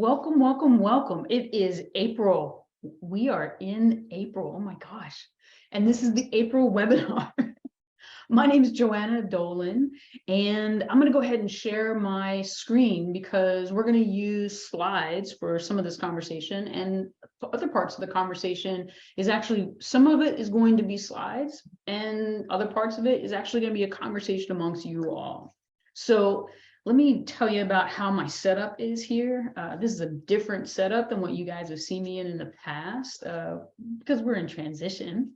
Welcome, welcome, welcome. It is April. We are in April. Oh my gosh. And this is the April webinar. My name is Joanna Dolan, and I'm going to go ahead and share my screen because we're going to use slides for some of this conversation, and other parts of the conversation is actually, some of it is going to be slides, and other parts of it is actually going to be a conversation amongst you all. So let me tell you about how my setup is here. This is a different setup than what you guys have seen me in the past because we're in transition.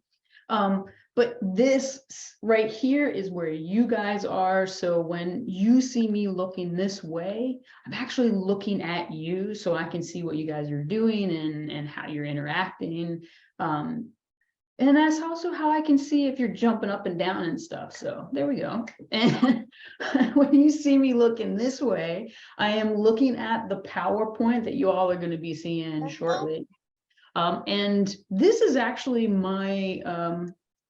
But this right here is where you guys are. So when you see me looking this way, I'm actually looking at you so I can see what you guys are doing and how you're interacting. And that's also how I can see if you're jumping up and down and stuff. So there we go. And when you see me looking this way, I am looking at the PowerPoint that you all are going to be seeing shortly. And this is actually my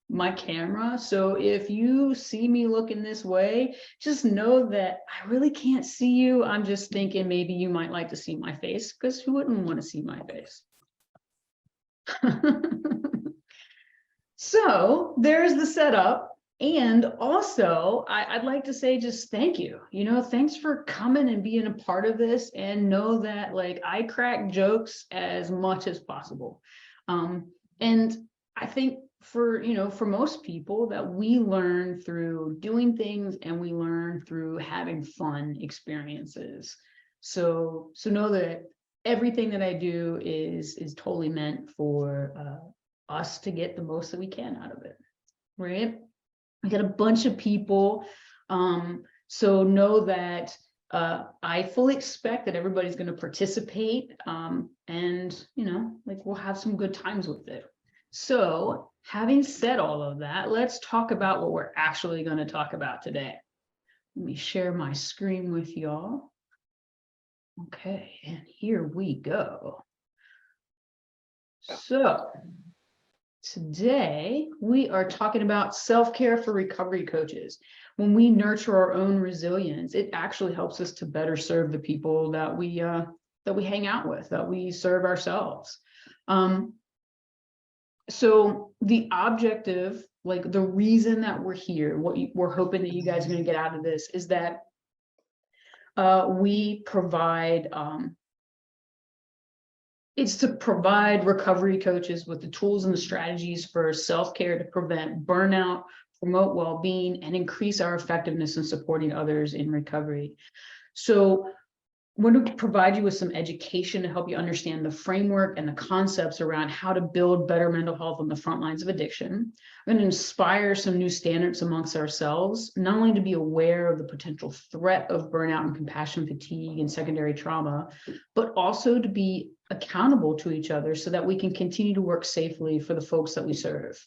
my camera. So if you see me looking this way, just know that I really can't see you. I'm just thinking maybe you might like to see my face, because who wouldn't want to see my face? So there's the setup. And also, I'd like to say just thank you. Thanks for coming and being a part of this, and know that like I crack jokes as much as possible. And I think for most people that we learn through doing things, and we learn through having fun experiences. So know that everything that I do is totally meant for us to get the most that we can out of it, right? We got a bunch of people, so know that I fully expect that everybody's going to participate, and like we'll have some good times with it. So having said all of that, let's talk about what we're actually going to talk about today. Let me share my screen with y'all. Okay, and here we go. So today, we are talking about self-care for recovery coaches. When we nurture our own resilience, it actually helps us to better serve the people that we hang out with, that we serve ourselves. So the objective, like the reason that we're here, we're hoping that you guys are going to get out of this, is that we provide it's to provide recovery coaches with the tools and the strategies for self-care to prevent burnout, promote well-being, and increase our effectiveness in supporting others in recovery. So we're going to provide you with some education to help you understand the framework and the concepts around how to build better mental health on the front lines of addiction. We're going to inspire some new standards amongst ourselves, not only to be aware of the potential threat of burnout and compassion fatigue and secondary trauma, but also to be accountable to each other so that we can continue to work safely for the folks that we serve.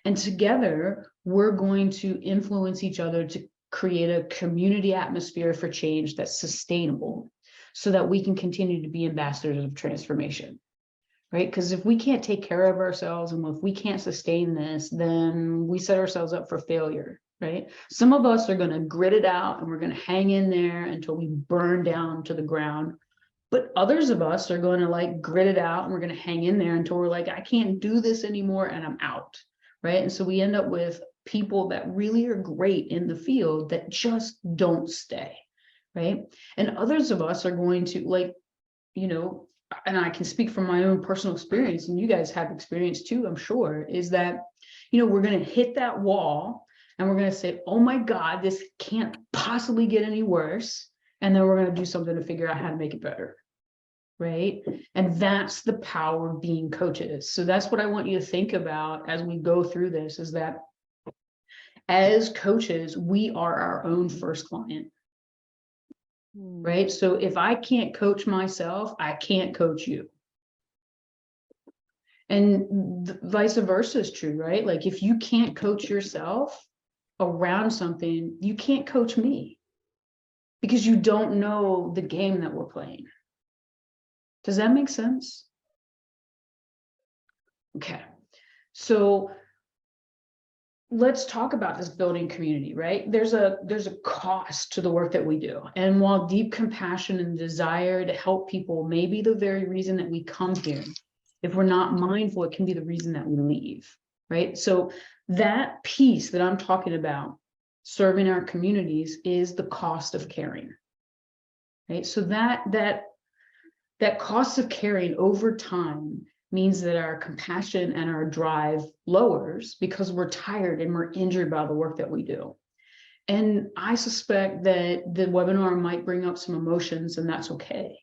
And together, we're going to influence each other to create a community atmosphere for change that's sustainable, so that we can continue to be ambassadors of transformation, right? Because if we can't take care of ourselves, and if we can't sustain this, then we set ourselves up for failure, right? Some of us are going to grit it out, and we're going to hang in there until we burn down to the ground. But others of us are going to like grit it out, and we're going to hang in there until we're like, I can't do this anymore, and I'm out, right? And so we end up with people that really are great in the field that just don't stay, right? And others of us are going to and I can speak from my own personal experience, and you guys have experience too, I'm sure, is that, we're going to hit that wall, and we're going to say, oh my God, this can't possibly get any worse. And then we're going to do something to figure out how to make it better. Right. And that's the power of being coaches. So that's what I want you to think about as we go through this, is that as coaches, we are our own first client. Right. So if I can't coach myself, I can't coach you. And vice versa is true, right? Like if you can't coach yourself around something, you can't coach me, because you don't know the game that we're playing. Does that make sense? Okay. So let's talk about this building community, right? There's a cost to the work that we do. And while deep compassion and desire to help people may be the very reason that we come here, if we're not mindful, it can be the reason that we leave, right? So that piece that I'm talking about, serving our communities, is the cost of caring, right? So that cost of caring over time means that our compassion and our drive lowers because we're tired and we're injured by the work that we do. And I suspect that the webinar might bring up some emotions, and that's okay.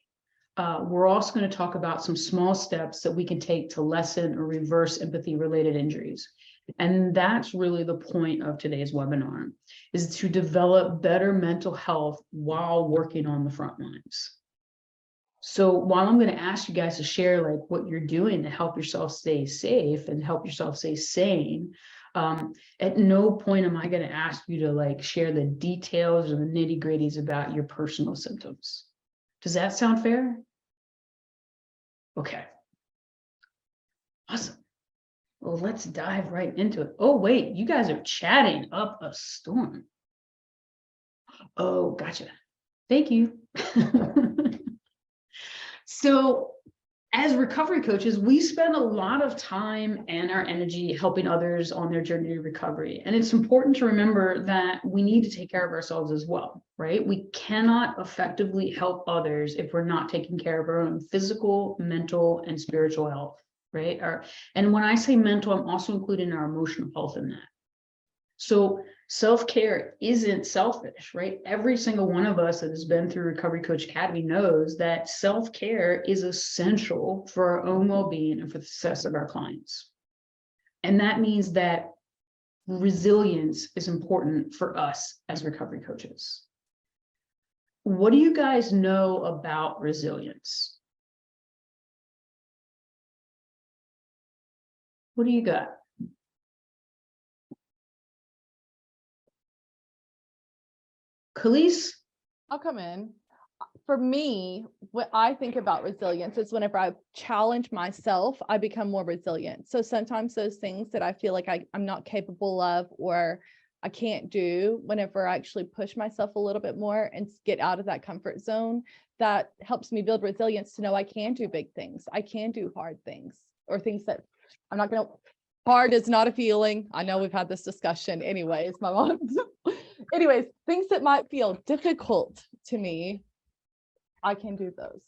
We're also going to talk about some small steps that we can take to lessen or reverse empathy-related injuries. And that's really the point of today's webinar, is to develop better mental health while working on the front lines. So while I'm going to ask you guys to share like what you're doing to help yourself stay safe and help yourself stay sane, at no point am I going to ask you to like share the details or the nitty-gritties about your personal symptoms. Does that sound fair? Okay. Awesome. Well, let's dive right into it. Oh, wait, you guys are chatting up a storm. Oh, gotcha. Thank you. So as recovery coaches, we spend a lot of time and our energy helping others on their journey to recovery. And it's important to remember that we need to take care of ourselves as well, right? We cannot effectively help others if we're not taking care of our own physical, mental, and spiritual health, right? And when I say mental, I'm also including our emotional health in that. So self-care isn't selfish, right? Every single one of us that has been through Recovery Coach Academy knows that self-care is essential for our own well-being and for the success of our clients. And that means that resilience is important for us as recovery coaches. What do you guys know about resilience? What do you got? Khalees? I'll come in. For me, what I think about resilience is whenever I challenge myself, I become more resilient. So sometimes those things that I feel like I'm not capable of or I can't do, whenever I actually push myself a little bit more and get out of that comfort zone, that helps me build resilience to know I can do big things. I can do hard things, or things that I'm not going to. Hard is not a feeling. I know we've had this discussion. Anyways, my mom. Anyways, things that might feel difficult to me, I can do those.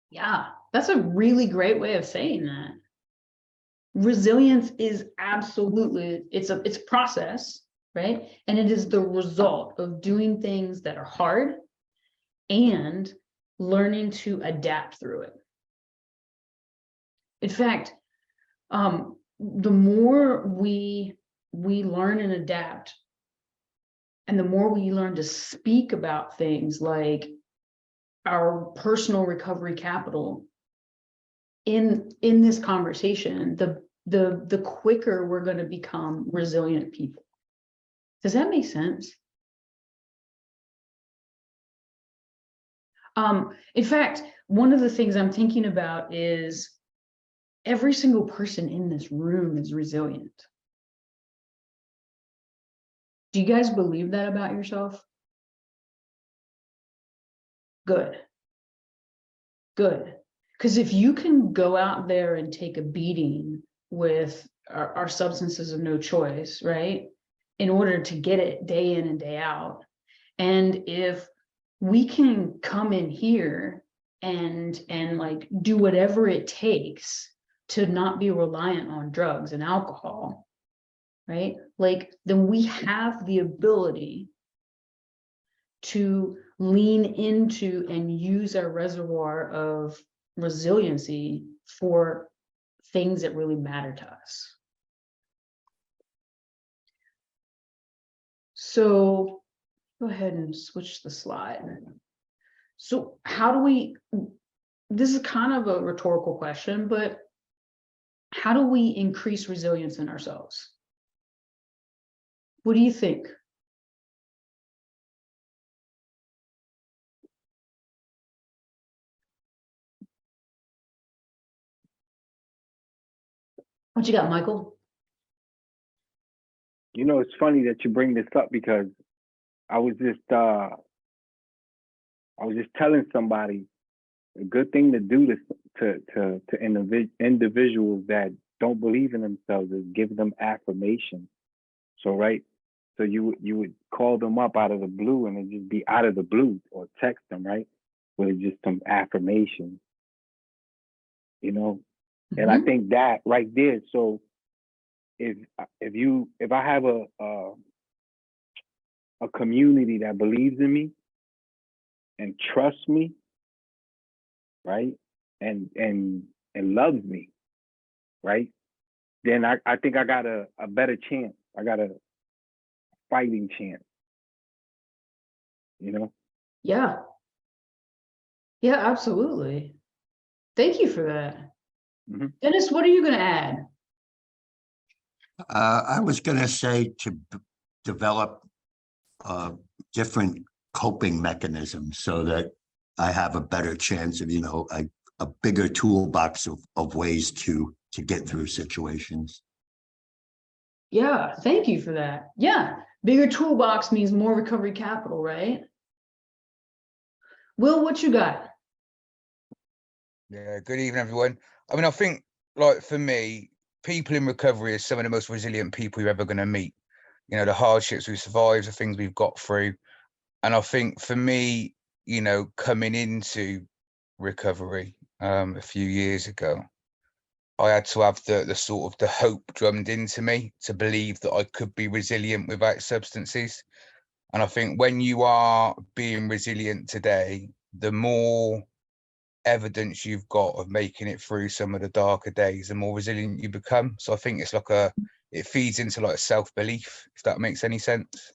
Yeah, that's a really great way of saying that. Resilience is absolutely, it's a process, right? And it is the result of doing things that are hard and learning to adapt through it. In fact, the more we learn and adapt, and the more we learn to speak about things like our personal recovery capital in this conversation, the quicker we're going to become resilient people. Does that make sense? In fact, one of the things I'm thinking about is every single person in this room is resilient. Do you guys believe that about yourself? Good. Good. Because if you can go out there and take a beating with our substances of no choice, right, in order to get it day in and day out, and if we can come in here and like do whatever it takes to not be reliant on drugs and alcohol, right, like then we have the ability to lean into and use our reservoir of resiliency for things that really matter to us. So go ahead and switch the slide. So how do we, this is kind of a rhetorical question, but how do we increase resilience in ourselves? What do you think? What you got, Michael? You know, it's funny that you bring this up because I was just telling somebody a good thing to do to individuals that don't believe in themselves is give them affirmation. So right, so you would call them up out of the blue and it just be out of the blue, or text them, right, with just some affirmation, you know. And I think that right there. So if I have a community that believes in me and trusts me, right, and loves me, right, then I think I got a better chance. I got a fighting chance, you know. Yeah. Yeah, absolutely. Thank you for that. Dennis, what are you going to add? I was going to say to develop different coping mechanisms so that I have a better chance of, a bigger toolbox of ways to get through situations. Yeah, thank you for that. Yeah, bigger toolbox means more recovery capital, right? Will, what you got? Yeah, good evening, everyone. I mean, I think, like, for me, people in recovery are some of the most resilient people you're ever going to meet. You know, the hardships we survived, the things we've got through. And I think for me, coming into recovery a few years ago, I had to have the sort of the hope drummed into me to believe that I could be resilient without substances. And I think when you are being resilient today, the more evidence you've got of making it through some of the darker days, the more resilient you become. So I think it's like it feeds into like self-belief, if that makes any sense.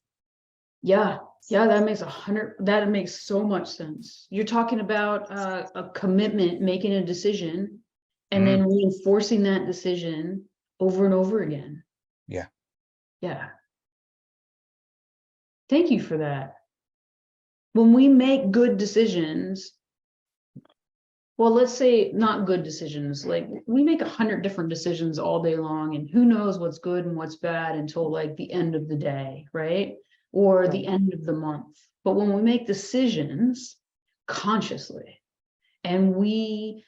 Yeah, that makes so much sense. You're talking about a commitment, making a decision, and then reinforcing that decision over and over again. Yeah. Yeah. Thank you for that. When we make good decisions, well, let's say not good decisions, like we make 100 different decisions all day long, and who knows what's good and what's bad until like the end of the day, right? Or the end of the month. But when we make decisions consciously and we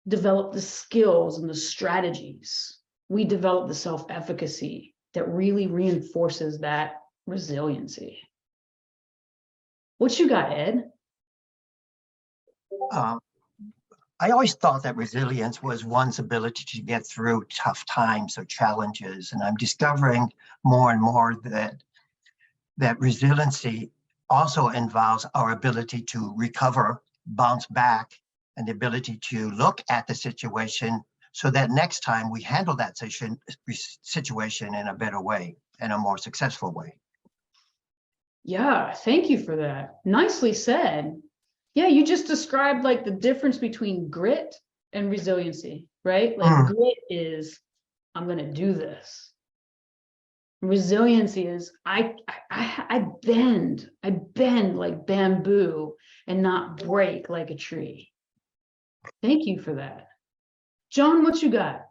develop the skills and the strategies, we develop the self-efficacy that really reinforces that resiliency. What you got, Ed? I always thought that resilience was one's ability to get through tough times or challenges. And I'm discovering more and more that resiliency also involves our ability to recover, bounce back, and the ability to look at the situation so that next time we handle that situation in a better way, in a more successful way. Yeah, thank you for that. Nicely said. Yeah, you just described like the difference between grit and resiliency, right? Like grit is, I'm going to do this. Resiliency is, I bend like bamboo and not break like a tree. Thank you for that. John, what you got?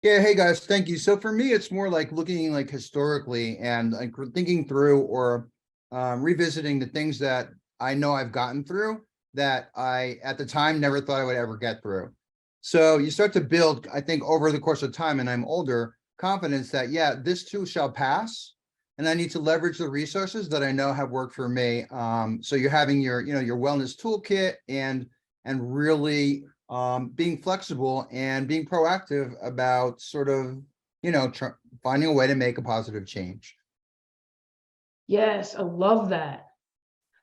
Yeah, hey guys, thank you. So for me, it's more like looking like historically and like thinking through or revisiting the things that I know I've gotten through that I, at the time, never thought I would ever get through. So you start to build, I think, over the course of time, and I'm older, confidence that, yeah, this too shall pass. And I need to leverage the resources that I know have worked for me. So you're having your wellness toolkit and really being flexible and being proactive about sort of, finding a way to make a positive change. Yes, I love that.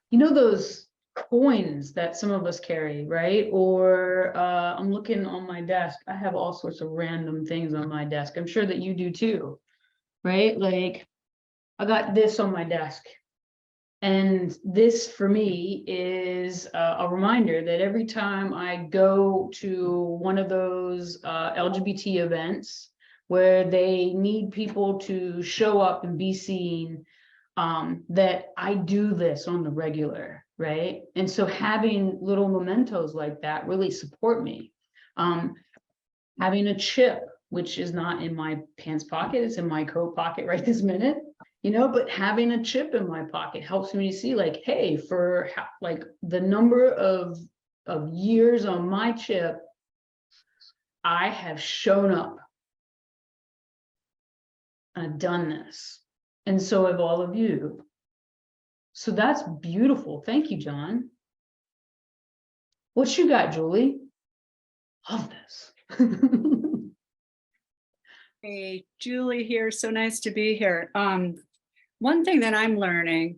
You know those coins that some of us carry, right? Or I'm looking on my desk. I have all sorts of random things on my desk. I'm sure that you do too, right? Like I got this on my desk. And this for me is a reminder that every time I go to one of those LGBT events where they need people to show up and be seen, that I do this on the regular, right? And so having little mementos like that really support me. Having a chip which is not in my pants pocket, it's in my coat pocket right this minute, you know, but having a chip in my pocket helps me to see like, hey, for like the number of years on my chip, I have shown up. I've done this. And so have all of you. So that's beautiful. Thank you, John. What you got, Julie? Love this. Hey, Julie here. So nice to be here. One thing that I'm learning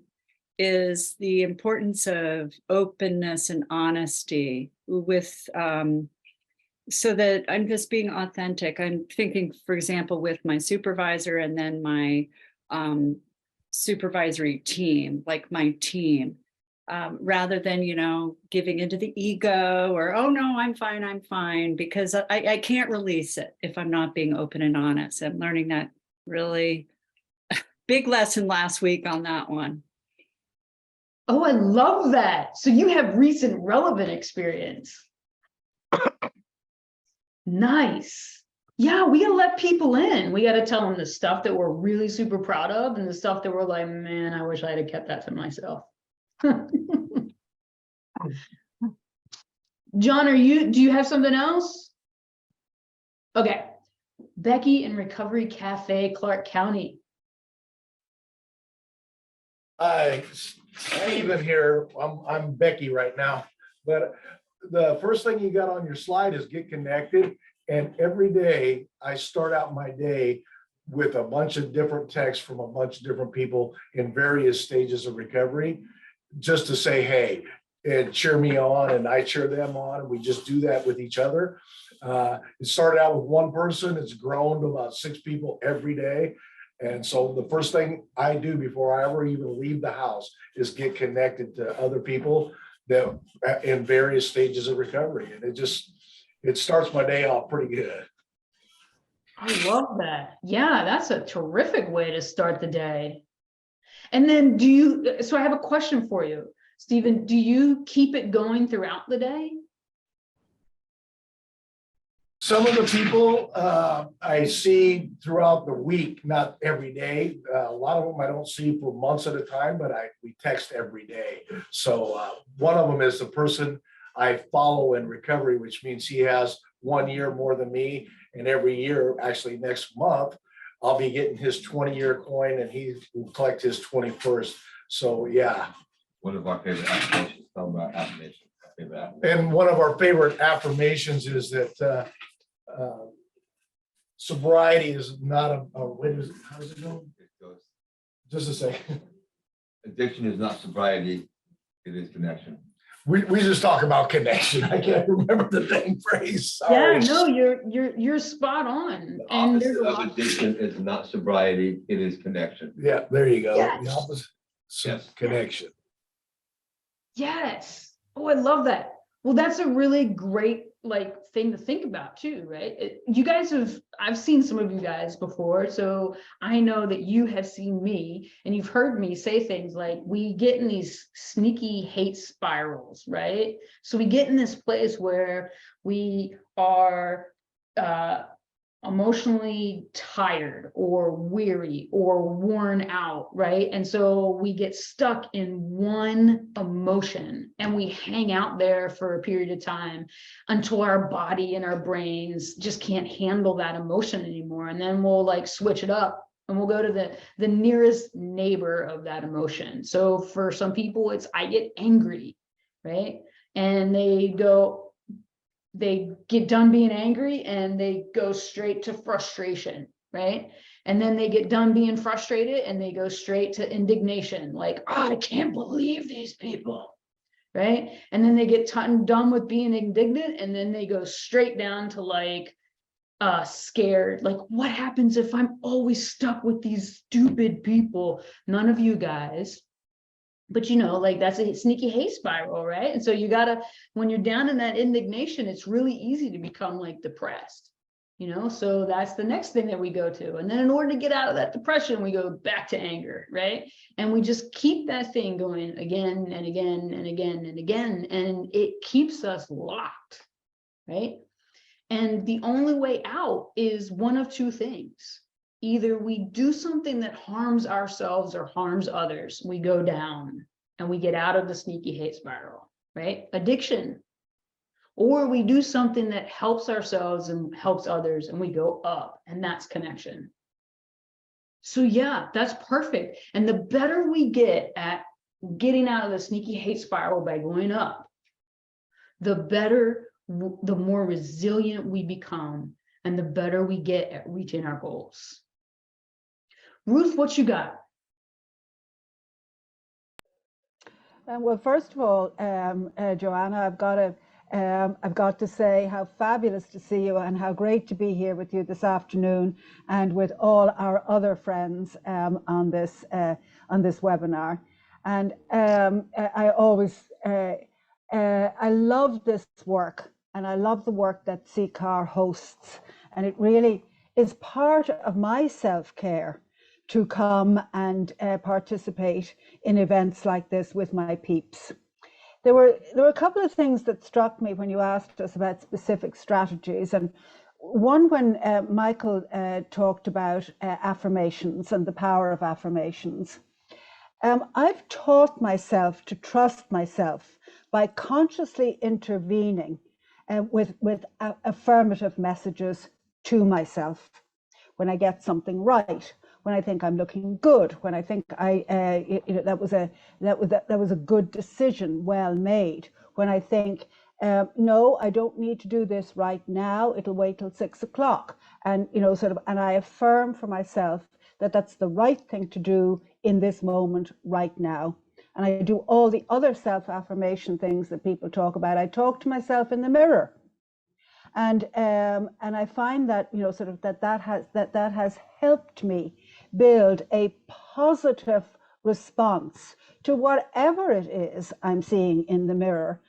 is the importance of openness and honesty with, so that I'm just being authentic. I'm thinking, for example, with my supervisor and then my supervisory team, like my team, rather than, you know, giving into the ego or, oh no, I'm fine, because I can't release it if I'm not being open and honest. I'm learning that really big lesson last week on that one. Oh, I love that. So you have recent relevant experience. Nice. Yeah, we gotta let people in. We gotta tell them the stuff that we're really super proud of and the stuff that we're like, man, I wish I had kept that to myself. John, do you have something else? Okay. Becky in Recovery Cafe, Clark County. Hi, Stephen here. I'm Becky right now, but the first thing you got on your slide is get connected. And every day I start out my day with a bunch of different texts from a bunch of different people in various stages of recovery, just to say, hey, and cheer me on, and I cheer them on. And we just do that with each other. It started out with one person. It's grown to about 6 people every day. And so the first thing I do before I ever even leave the house is get connected to other people that in various stages of recovery. And it starts my day off pretty good. I love that. Yeah, that's a terrific way to start the day. And then so I have a question for you, Stephen, do you keep it going throughout the day? Some of the people I see throughout the week, not every day. A lot of them I don't see for months at a time, but we text every day. So one of them is the person I follow in recovery, which means he has 1 year more than me. And every year, actually next month, I'll be getting his 20-year coin and he will collect his 21st. So yeah. One of our favorite affirmations, talking about affirmations. And one of our favorite affirmations is that sobriety is not how does it go? It goes, Just a second. addiction is not sobriety, it is connection. We just talk about connection. I can't remember the dang phrase. Sorry. Yeah, no, you're spot on. The And there's opposite a of lot. addiction is not sobriety, it is connection. Yeah, there you go. Yes. The opposite. Yes. Connection. Yes. Oh, I love that. Well, that's a really great thing to think about too, right? You guys I've seen some of you guys before, so I know that you have seen me and you've heard me say things like we get in these sneaky hate spirals, right? So we get in this place where we are emotionally tired or weary or worn out, right? And so we get stuck in one emotion and we hang out there for a period of time until our body and our brains just can't handle that emotion anymore. And then we'll switch it up and we'll go to the nearest neighbor of that emotion. So for some people, it's I get angry, right? And they get done being angry and they go straight to frustration, right? And then they get done being frustrated and they go straight to indignation, like, oh, I can't believe these people, right? And then they get done with being indignant and then they go straight down to scared, like what happens if I'm always stuck with these stupid people? None of you guys. But that's a sneaky hate spiral, right? And so when you're down in that indignation, it's really easy to become depressed, so that's the next thing that we go to. And then in order to get out of that depression, we go back to anger, right? And we just keep that thing going again and again and again and again, and it keeps us locked, right? And the only way out is one of two things. Either we do something that harms ourselves or harms others, we go down and we get out of the sneaky hate spiral, right? Addiction. Or we do something that helps ourselves and helps others and we go up, and that's connection. So yeah, that's perfect. And the better we get at getting out of the sneaky hate spiral by going up, the better, the more resilient we become, and the better we get at reaching our goals. Ruth, what you got? Well, first of all, Joanna, I've got to say how fabulous to see you and how great to be here with you this afternoon and with all our other friends on this webinar. And I always I love this work, and I love the work that CCAR hosts, and it really is part of my self-care to come and participate in events like this with my peeps. There were a couple of things that struck me when you asked us about specific strategies, and one when Michael talked about affirmations and the power of affirmations. I've taught myself to trust myself by consciously intervening with affirmative messages to myself. When I get something right, when I think I'm looking good, when I think that was a good decision, well made. When I think, no, I don't need to do this right now. It'll wait till 6 o'clock, and and I affirm for myself that that's the right thing to do in this moment right now. And I do all the other self-affirmation things that people talk about. I talk to myself in the mirror. And I find that that has helped me build a positive response to whatever it is I'm seeing in the mirror.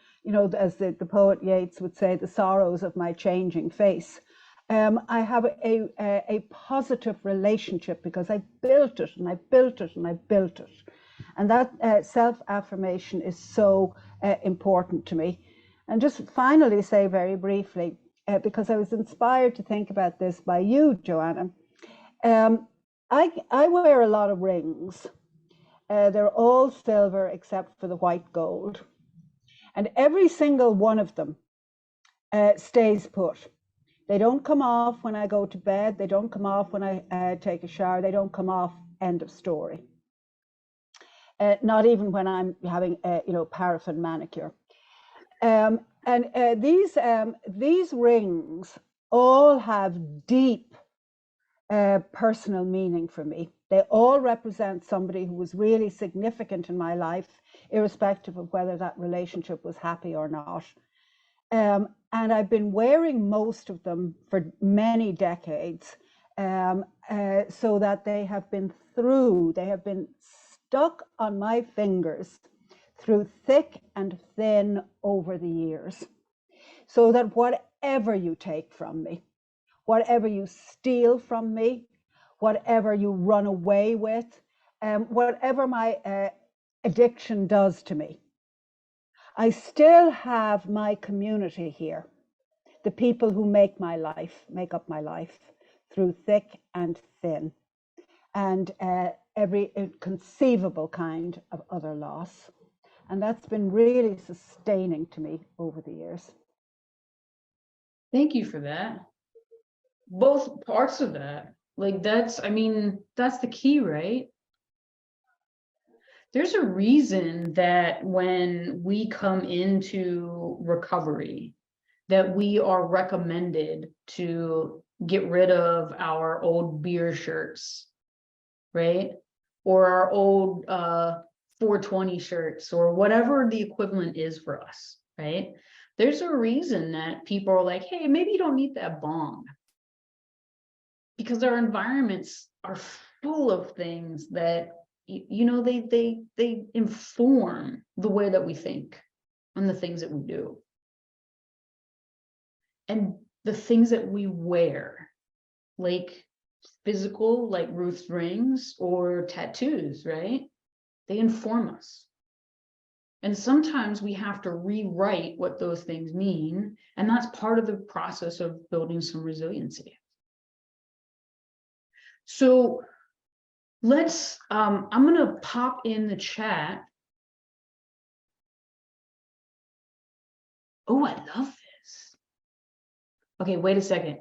As the poet Yeats would say, the sorrows of my changing face. I have a positive relationship because I built it and I built it and I built it. And that self-affirmation is so important to me. And just finally say very briefly, because I was inspired to think about this by you, Joanna. I wear a lot of rings. They're all silver except for the white gold. And every single one of them stays put. They don't come off when I go to bed. They don't come off when I take a shower. They don't come off, end of story. Not even when I'm having paraffin manicure. These rings all have deep personal meaning for me. They all represent somebody who was really significant in my life, irrespective of whether that relationship was happy or not. And I've been wearing most of them for many decades, so that they have been stuck on my fingers through thick and thin over the years, so that whatever you take from me, whatever you steal from me, whatever you run away with, whatever my addiction does to me, I still have my community here, the people who make up my life through thick and thin, and every conceivable kind of other loss. And that's been really sustaining to me over the years. Thank you for that. Both parts of that. That's the key, right? There's a reason that when we come into recovery, that we are recommended to get rid of our old beer shirts, right? Or our old 420 shirts, or whatever the equivalent is for us, right? There's a reason that people are like, hey, maybe you don't need that bong. Because our environments are full of things that, they inform the way that we think and the things that we do. And the things that we wear, like physical, like Ruth's rings or tattoos, right? They inform us. And sometimes we have to rewrite what those things mean. And that's part of the process of building some resiliency. So let's, I'm going to pop in the chat. Oh, I love this. Okay, wait a second.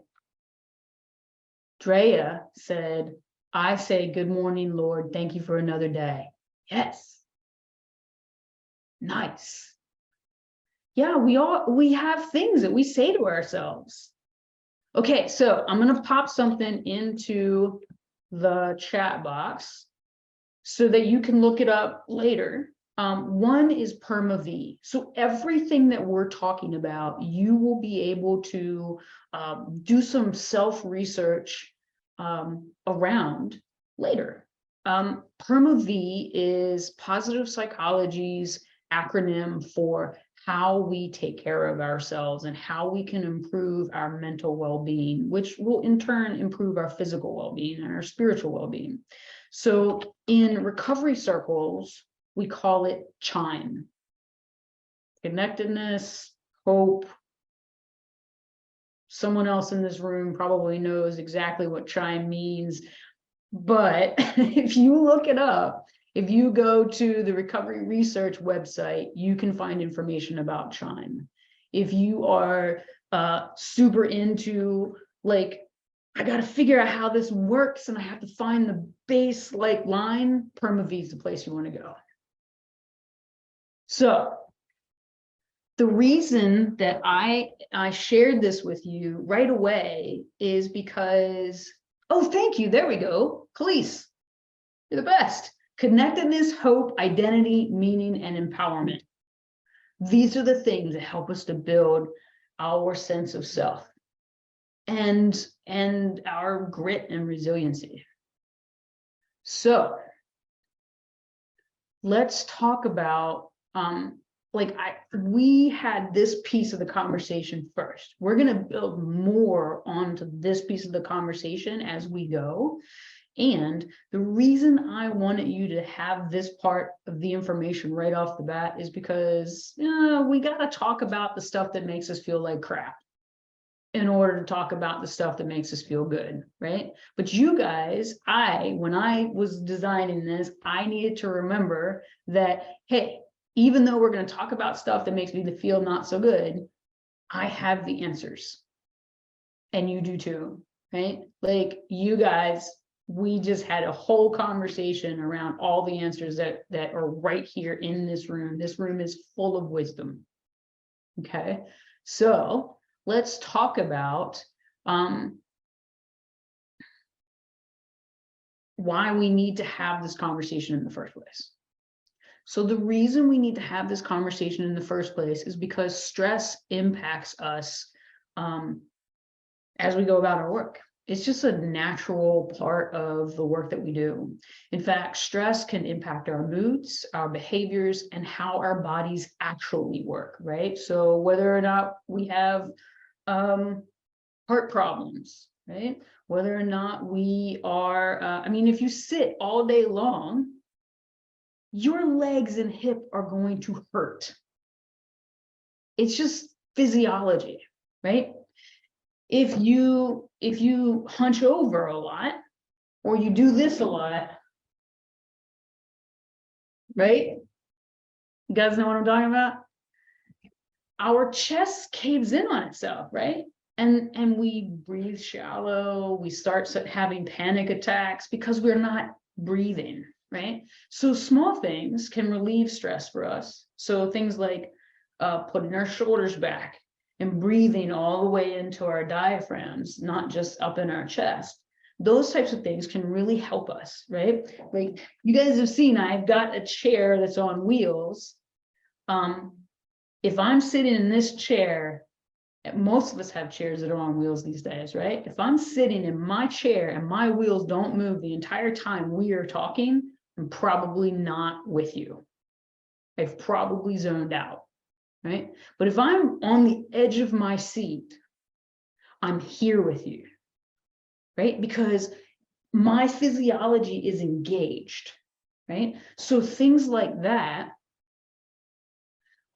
Drea said, I say, good morning, Lord. Thank you for another day. Yes. Nice. Yeah, we have things that we say to ourselves. Okay, so I'm going to pop something into the chat box so that you can look it up later. One is Perma V. So everything that we're talking about, you will be able to do some self-research around later. Perma V is positive psychology's acronym for how we take care of ourselves and how we can improve our mental well-being, which will in turn improve our physical well-being and our spiritual well-being. So in recovery circles, we call it CHIME. Connectedness, hope. Someone else in this room probably knows exactly what CHIME means, but if you look it up, if you go to the Recovery Research website, you can find information about CHIME. If you are super into, like, I got to figure out how this works and I have to find the base like line, Perma V is the place you want to go. So the reason that I shared this with you right away is because, oh, thank you. There we go. Khalees, you're the best. Connectedness, hope, identity, meaning, and empowerment. These are the things that help us to build our sense of self and our grit and resiliency. So let's talk about, we had this piece of the conversation first. We're going to build more onto this piece of the conversation as we go. And the reason I wanted you to have this part of the information right off the bat is because we got to talk about the stuff that makes us feel like crap in order to talk about the stuff that makes us feel good, right? But you guys, when I was designing this, I needed to remember that, hey, even though we're going to talk about stuff that makes me feel not so good, I have the answers. And you do too, right? Like, you guys, we just had a whole conversation around all the answers that are right here in this room. This room is full of wisdom. Okay, so let's talk about why we need to have this conversation in the first place. So the reason we need to have this conversation in the first place is because stress impacts us as we go about our work. It's just a natural part of the work that we do. In fact, stress can impact our moods, our behaviors, and how our bodies actually work, right? So whether or not we have heart problems, right? Whether or not we are, if you sit all day long, your legs and hip are going to hurt. It's just physiology, right? If you hunch over a lot, or you do this a lot, right? You guys know what I'm talking about? Our chest caves in on itself, right? And we breathe shallow, we start having panic attacks because we're not breathing, right? So small things can relieve stress for us. So things like putting our shoulders back and breathing all the way into our diaphragms, not just up in our chest. Those types of things can really help us, right? Like, you guys have seen, I've got a chair that's on wheels. If I'm sitting in this chair, most of us have chairs that are on wheels these days, right? If I'm sitting in my chair and my wheels don't move the entire time we are talking, I'm probably not with you. I've probably zoned out, right? But if I'm on the edge of my seat, I'm here with you, right? Because my physiology is engaged, right? So things like that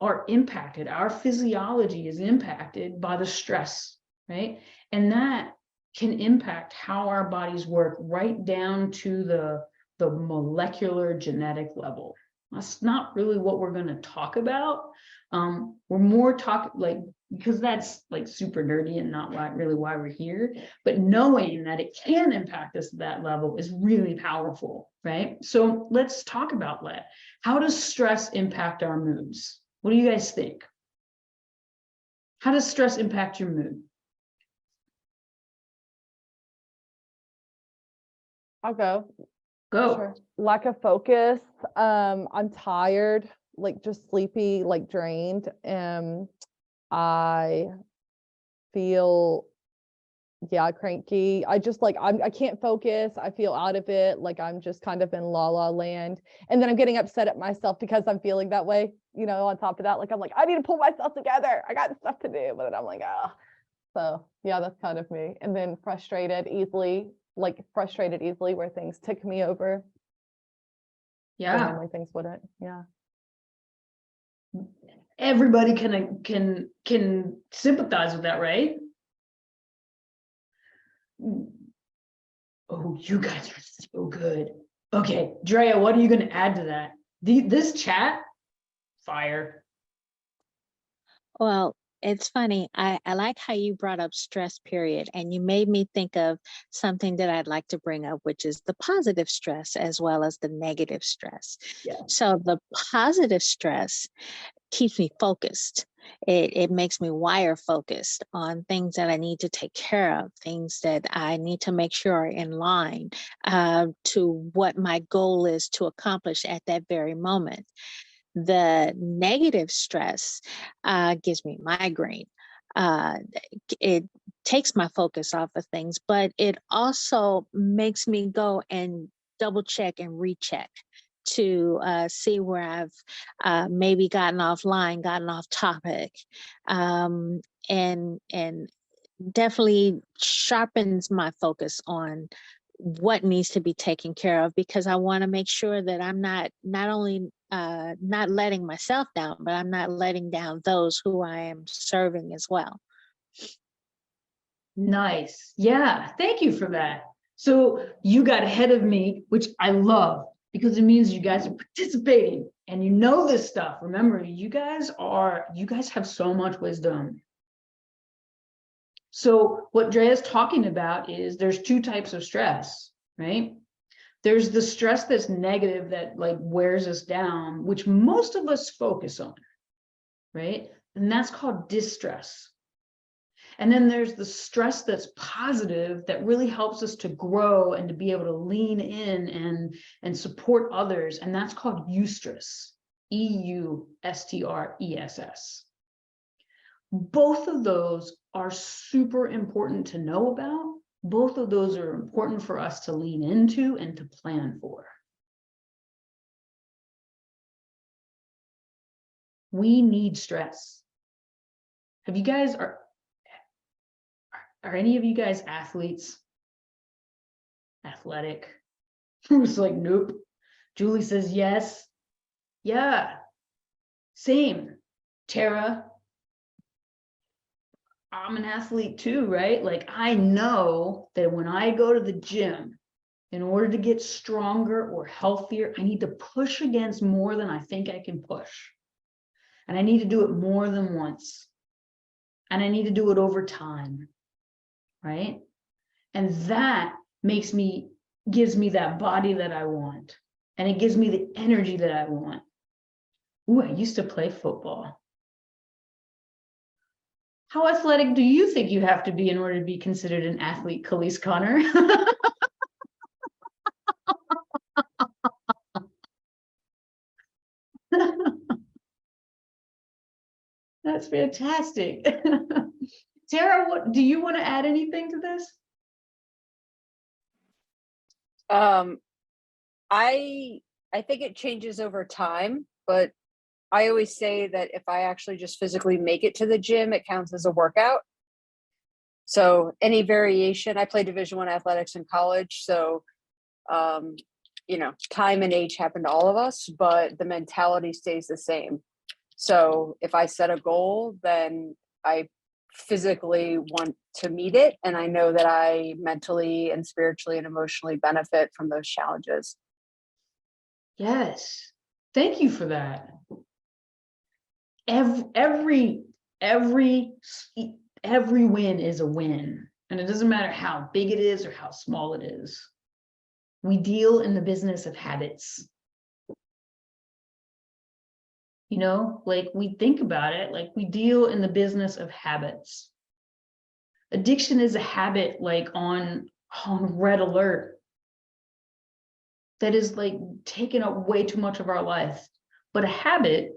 are impacted. Our physiology is impacted by the stress, right? And that can impact how our bodies work right down to the molecular genetic level. That's not really what we're going to talk about. We're more because that's like super nerdy and not really why we're here. But knowing that it can impact us at that level is really powerful, right? So let's talk about that. How does stress impact our moods? What do you guys think? How does stress impact your mood? I'll go. Go. Sure. Lack of focus. I'm tired, like just sleepy, like drained. I feel, cranky. I just I can't focus. I feel out of it. Like I'm just kind of in la la land. And then I'm getting upset at myself because I'm feeling that way. On top of that, I'm like, I need to pull myself together. I got stuff to do. But then I'm like, So yeah, that's kind of me. And then frustrated easily where things tick me over. Yeah. Normally things wouldn't. Yeah. Everybody can sympathize with that, right? Oh, you guys are so good. Okay, Drea, what are you going to add to that? This chat, fire. Well, it's funny. I like how you brought up stress, period. And you made me think of something that I'd like to bring up, which is the positive stress as well as the negative stress. Yeah. So the positive stress keeps me focused. It makes me wire focused on things that I need to take care of, things that I need to make sure are in line to what my goal is to accomplish at that very moment. The negative stress gives me migraine. It takes my focus off of things, but it also makes me go and double check and recheck to see where I've maybe gotten offline, gotten off topic, and definitely sharpens my focus on what needs to be taken care of, because I want to make sure that I'm not only not letting myself down, but I'm not letting down those who I am serving as well. Nice. Yeah, thank you for that. So you got ahead of me, which I love, because it means you guys are participating and you know this stuff. Remember, you guys have so much wisdom. So what Drea's talking about is there's two types of stress, right? There's the stress that's negative, that like wears us down, which most of us focus on, right? And that's called distress. And then there's the stress that's positive, that really helps us to grow and to be able to lean in and support others. And that's called eustress, eustress. Both of those are super important to know about. Both of those are important for us to lean into and to plan for. We need stress. Have you guys, are any of you guys athletes? Athletic? Who's like, nope. Julie says yes. Yeah, same. Tara, I'm an athlete too, right? Like I know that when I go to the gym, in order to get stronger or healthier, I need to push against more than I think I can push. And I need to do it more than once. And I need to do it over time, right? And that gives me that body that I want. And it gives me the energy that I want. Ooh, I used to play football. How athletic do you think you have to be in order to be considered an athlete, Khalees Connor? That's fantastic. Tara, what do you want to add anything to this? I think it changes over time, but I always say that if I actually just physically make it to the gym, it counts as a workout. So any variation, I played Division I athletics in college. So, time and age happen to all of us, but the mentality stays the same. So if I set a goal, then I physically want to meet it. And I know that I mentally and spiritually and emotionally benefit from those challenges. Yes. Thank you for that. Every win is a win. And it doesn't matter how big it is or how small it is. We deal in the business of habits. You know, like we think about it, like we deal in the business of habits. Addiction is a habit like on red alert that is like taking up way too much of our life. But a habit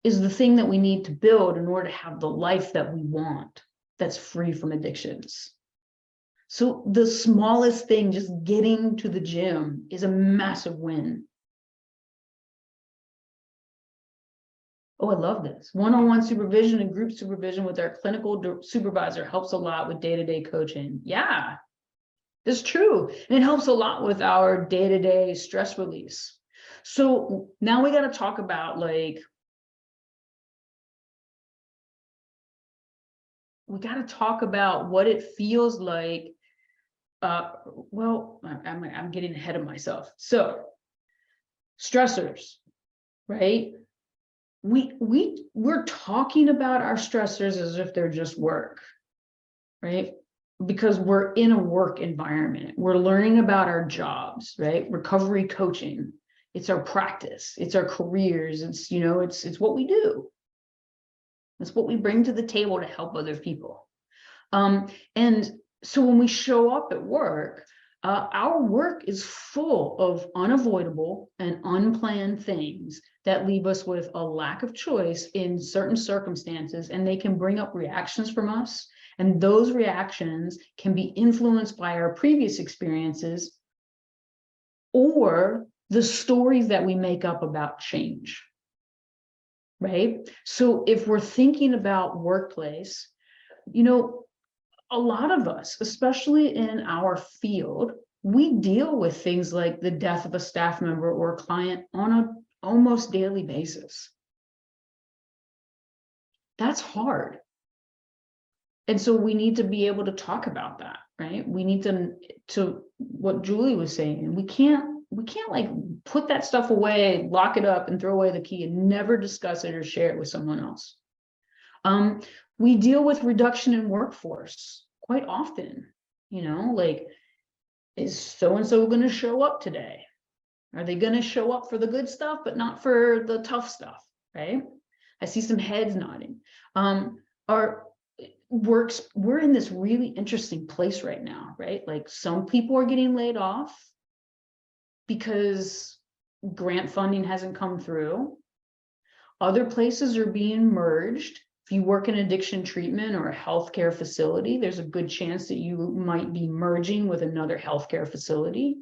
is the thing that we need to build in order to have the life that we want that's free from addictions. So the smallest thing, just getting to the gym, is a massive win. Oh, I love this. One-on-one supervision and group supervision with our clinical supervisor helps a lot with day-to-day coaching. Yeah, that's true. And it helps a lot with our day-to-day stress release. So now we got to talk about like, we got to talk about what it feels like. Well, I'm getting ahead of myself. So stressors, right? We're talking about our stressors as if they're just work, right? Because we're in a work environment. We're learning about our jobs, right? Recovery coaching. It's our practice. It's our careers. It's, you know, it's what we do. It's what we bring to the table to help other people. And so when we show up at work, our work is full of unavoidable and unplanned things that leave us with a lack of choice in certain circumstances, and they can bring up reactions from us. And those reactions can be influenced by our previous experiences or the stories that we make up about change, right? So if we're thinking about workplace, you know, a lot of us, especially in our field, we deal with things like the death of a staff member or a client on an almost daily basis. That's hard. And so we need to be able to talk about that, right? We need to what Julie was saying, we can't like put that stuff away, lock it up and throw away the key and never discuss it or share it with someone else. We deal with reduction in workforce quite often, you know, like, is so-and-so going to show up today? Are they going to show up for the good stuff, but not for the tough stuff, right? I see some heads nodding. We're in this really interesting place right now, right? Like some people are getting laid off because grant funding hasn't come through. Other places are being merged. If you work in addiction treatment or a healthcare facility, there's a good chance that you might be merging with another healthcare facility.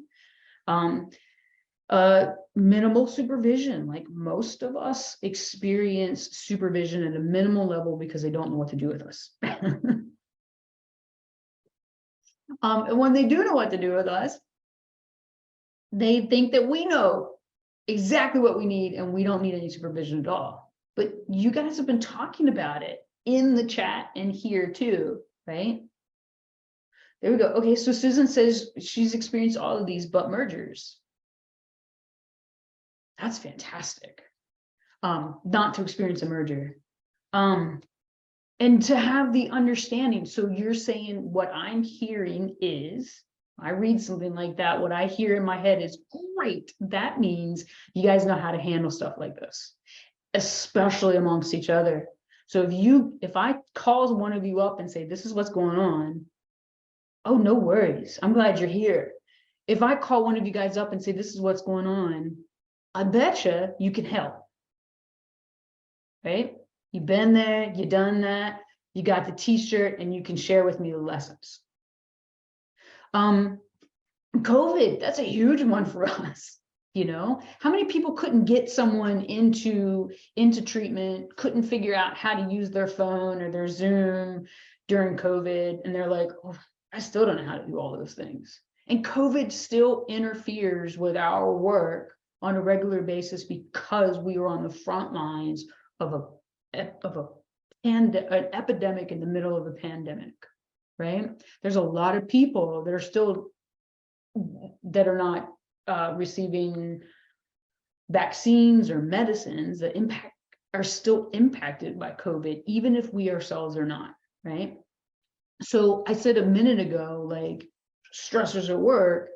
Minimal supervision, like most of us experience supervision at a minimal level because they don't know what to do with us. And when they do know what to do with us, they think that we know exactly what we need and we don't need any supervision at all. But you guys have been talking about it in the chat and here too, right? There we go. Okay, so Susan says she's experienced all of these but mergers. That's fantastic. Not to experience a merger. And to have the understanding. So you're saying what I'm hearing is, I read something like that, what I hear in my head is great. That means you guys know how to handle stuff like this, especially amongst each other. So if I call one of you up and say, this is what's going on, oh, no worries. I'm glad you're here. If I call one of you guys up and say, this is what's going on, I betcha you can help, right? You've been there, you've done that, you got the t-shirt and you can share with me the lessons. COVID, that's a huge one for us. You know, how many people couldn't get someone into treatment, couldn't figure out how to use their phone or their Zoom during COVID. And they're like, oh, I still don't know how to do all those things. And COVID still interferes with our work on a regular basis because we were on the front lines of an epidemic in the middle of a pandemic, right? There's a lot of people that are still, that are not receiving vaccines or medicines that are still impacted by COVID, even if we ourselves are not, right? So I said a minute ago, like, stressors at work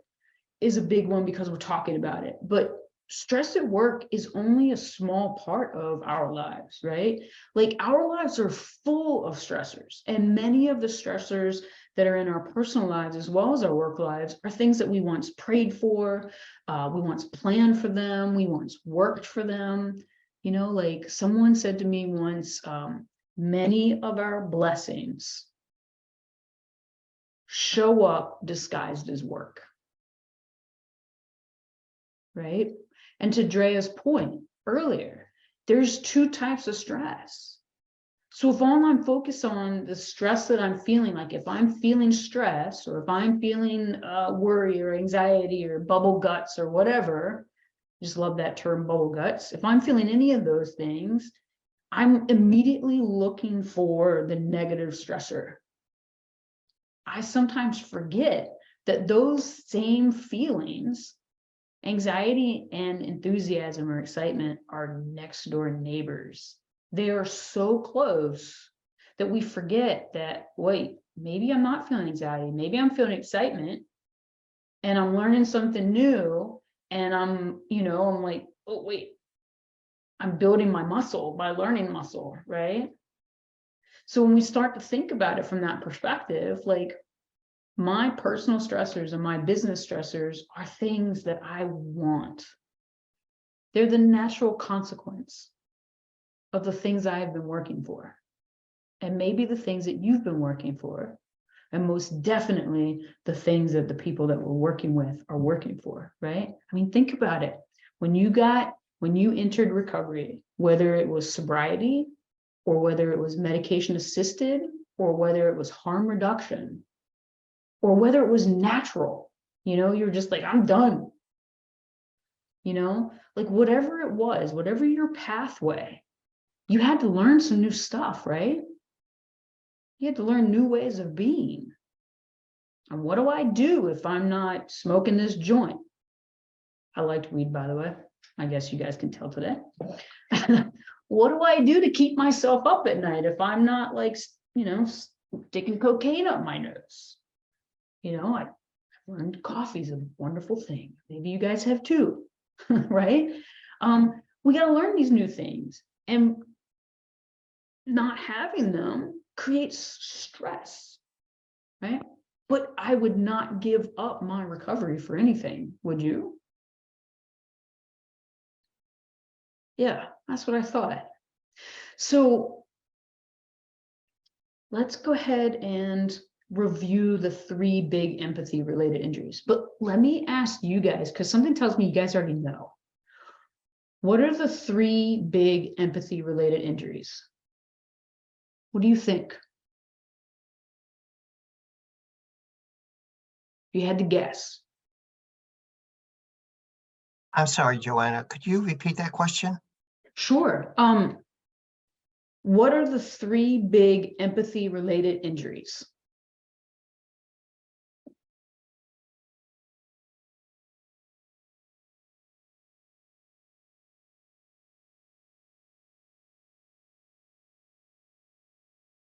is a big one because we're talking about it, but stress at work is only a small part of our lives, right? Like, our lives are full of stressors, and many of the stressors that are in our personal lives as well as our work lives are things that we once prayed for, we once planned for them, we once worked for them. You know, like someone said to me once, many of our blessings show up disguised as work, right? And to Drea's point earlier, there's two types of stress. So if all I'm focused on the stress that I'm feeling, like if I'm feeling stress, or if I'm feeling worry or anxiety or bubble guts or whatever, just love that term, bubble guts. If I'm feeling any of those things, I'm immediately looking for the negative stressor. I sometimes forget that those same feelings, anxiety and enthusiasm or excitement, are next door neighbors. They are so close that we forget that, wait, maybe I'm not feeling anxiety, maybe I'm feeling excitement and I'm learning something new, and I'm like, oh wait, I'm building my muscle by learning muscle, right? So when we start to think about it from that perspective, like, my personal stressors and my business stressors are things that I want. They're the natural consequence of the things I have been working for, and maybe the things that you've been working for, and most definitely the things that the people that we're working with are working for, right? I mean, think about it. When you entered recovery, whether it was sobriety or whether it was medication assisted or whether it was harm reduction or whether it was natural, you're just like, I'm done. Like, whatever it was, whatever your pathway, you had to learn some new stuff, right? You had to learn new ways of being. And what do I do if I'm not smoking this joint? I liked weed, by the way. I guess you guys can tell today. What do I do to keep myself up at night if I'm not, like, sticking cocaine up my nose? I learned coffee's a wonderful thing. Maybe you guys have too, right? We got to learn these new things, and not having them creates stress, right? But I would not give up my recovery for anything, would you? Yeah, that's what I thought. So let's go ahead and review the 3 big empathy related injuries. But let me ask you guys, because something tells me you guys already know. What are the 3 big empathy related injuries? What do you think? If you had to guess. I'm sorry, Joanna, could you repeat that question? Sure. What are the 3 big empathy related injuries?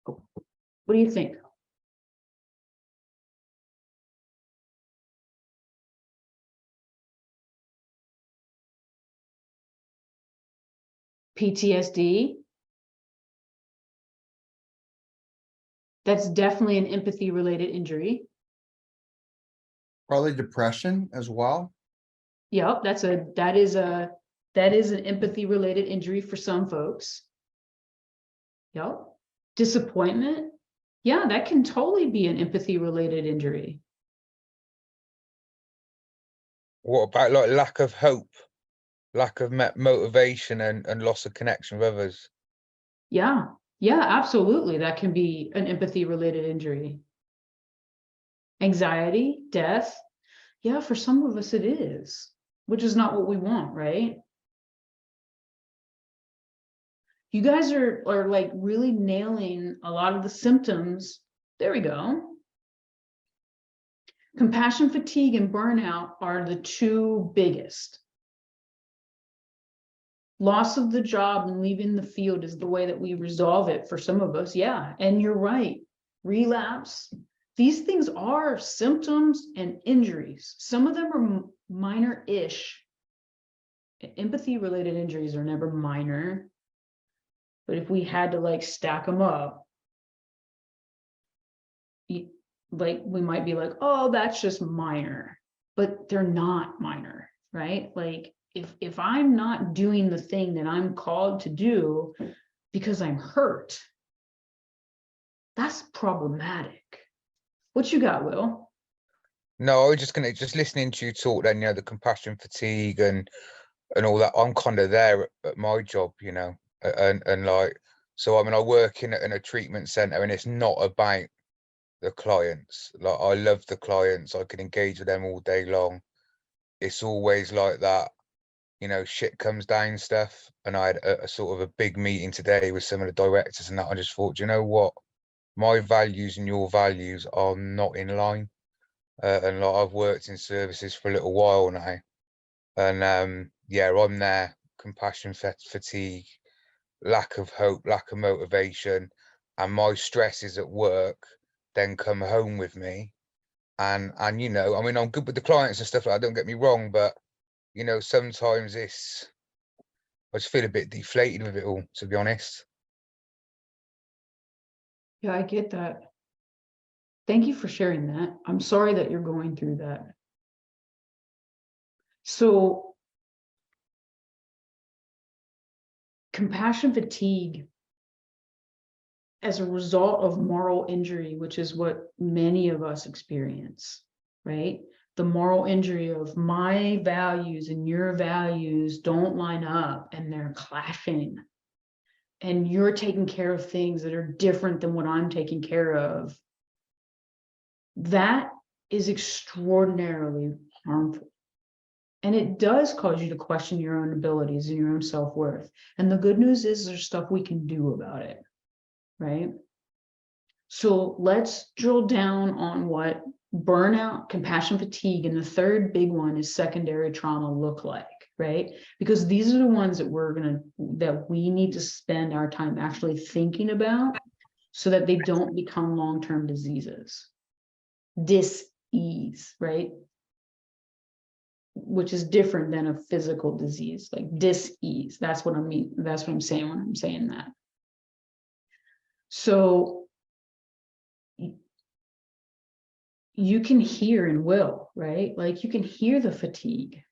What do you think? PTSD. That's definitely an empathy related injury. Probably depression as well. Yep, that is an empathy related injury for some folks. Yep. Disappointment. Yeah, that can totally be an empathy related injury. What about like lack of hope, lack of motivation, and loss of connection with others? Yeah, absolutely. That can be an empathy related injury. Anxiety, death. Yeah, for some of us it is. which is not what we want, right? You guys are like really nailing a lot of the symptoms. There we go. Compassion fatigue and burnout are the two biggest. Loss of the job and leaving the field is the way that we resolve it for some of us. Yeah, and you're right. Relapse. These things are symptoms and injuries. Some of them are minor-ish. Empathy-related injuries are never minor. But if we had to like stack them up, like we might be like, oh, that's just minor, but they're not minor, right? Like if I'm not doing the thing that I'm called to do because I'm hurt, that's problematic. What you got, Will? No, I was just listening to you talk then, the compassion fatigue and all that. I'm kind of there at my job, and like, so I mean, I work in a treatment center, and it's not about the clients. Like, I love the clients, I can engage with them all day long. It's always like that, shit comes down stuff. And I had a sort of a big meeting today with some of the directors, and that I just thought, you know what, my values and your values are not in line. And like, I've worked in services for a little while now, and yeah, I'm there. Compassion fatigue, lack of hope, lack of motivation, and my stresses at work then come home with me. And I mean, I'm good with the clients and stuff like that, don't get me wrong, but sometimes I just feel a bit deflated with it all, to be honest. Yeah, I get that. Thank you for sharing that. I'm sorry that you're going through that. So, compassion fatigue as a result of moral injury, which is what many of us experience, right? The moral injury of my values and your values don't line up and they're clashing. And you're taking care of things that are different than what I'm taking care of. That is extraordinarily harmful. And it does cause you to question your own abilities and your own self-worth. And the good news is there's stuff we can do about it, right? So let's drill down on what burnout, compassion fatigue, and the third big one is secondary trauma look like, right? Because these are the ones that we need to spend our time actually thinking about so that they don't become long-term diseases. Dis-ease, right? Which is different than a physical disease, like dis-ease. That's what I mean. That's what I'm saying when I'm saying that. So you can hear and will, right? Like you can hear the fatigue.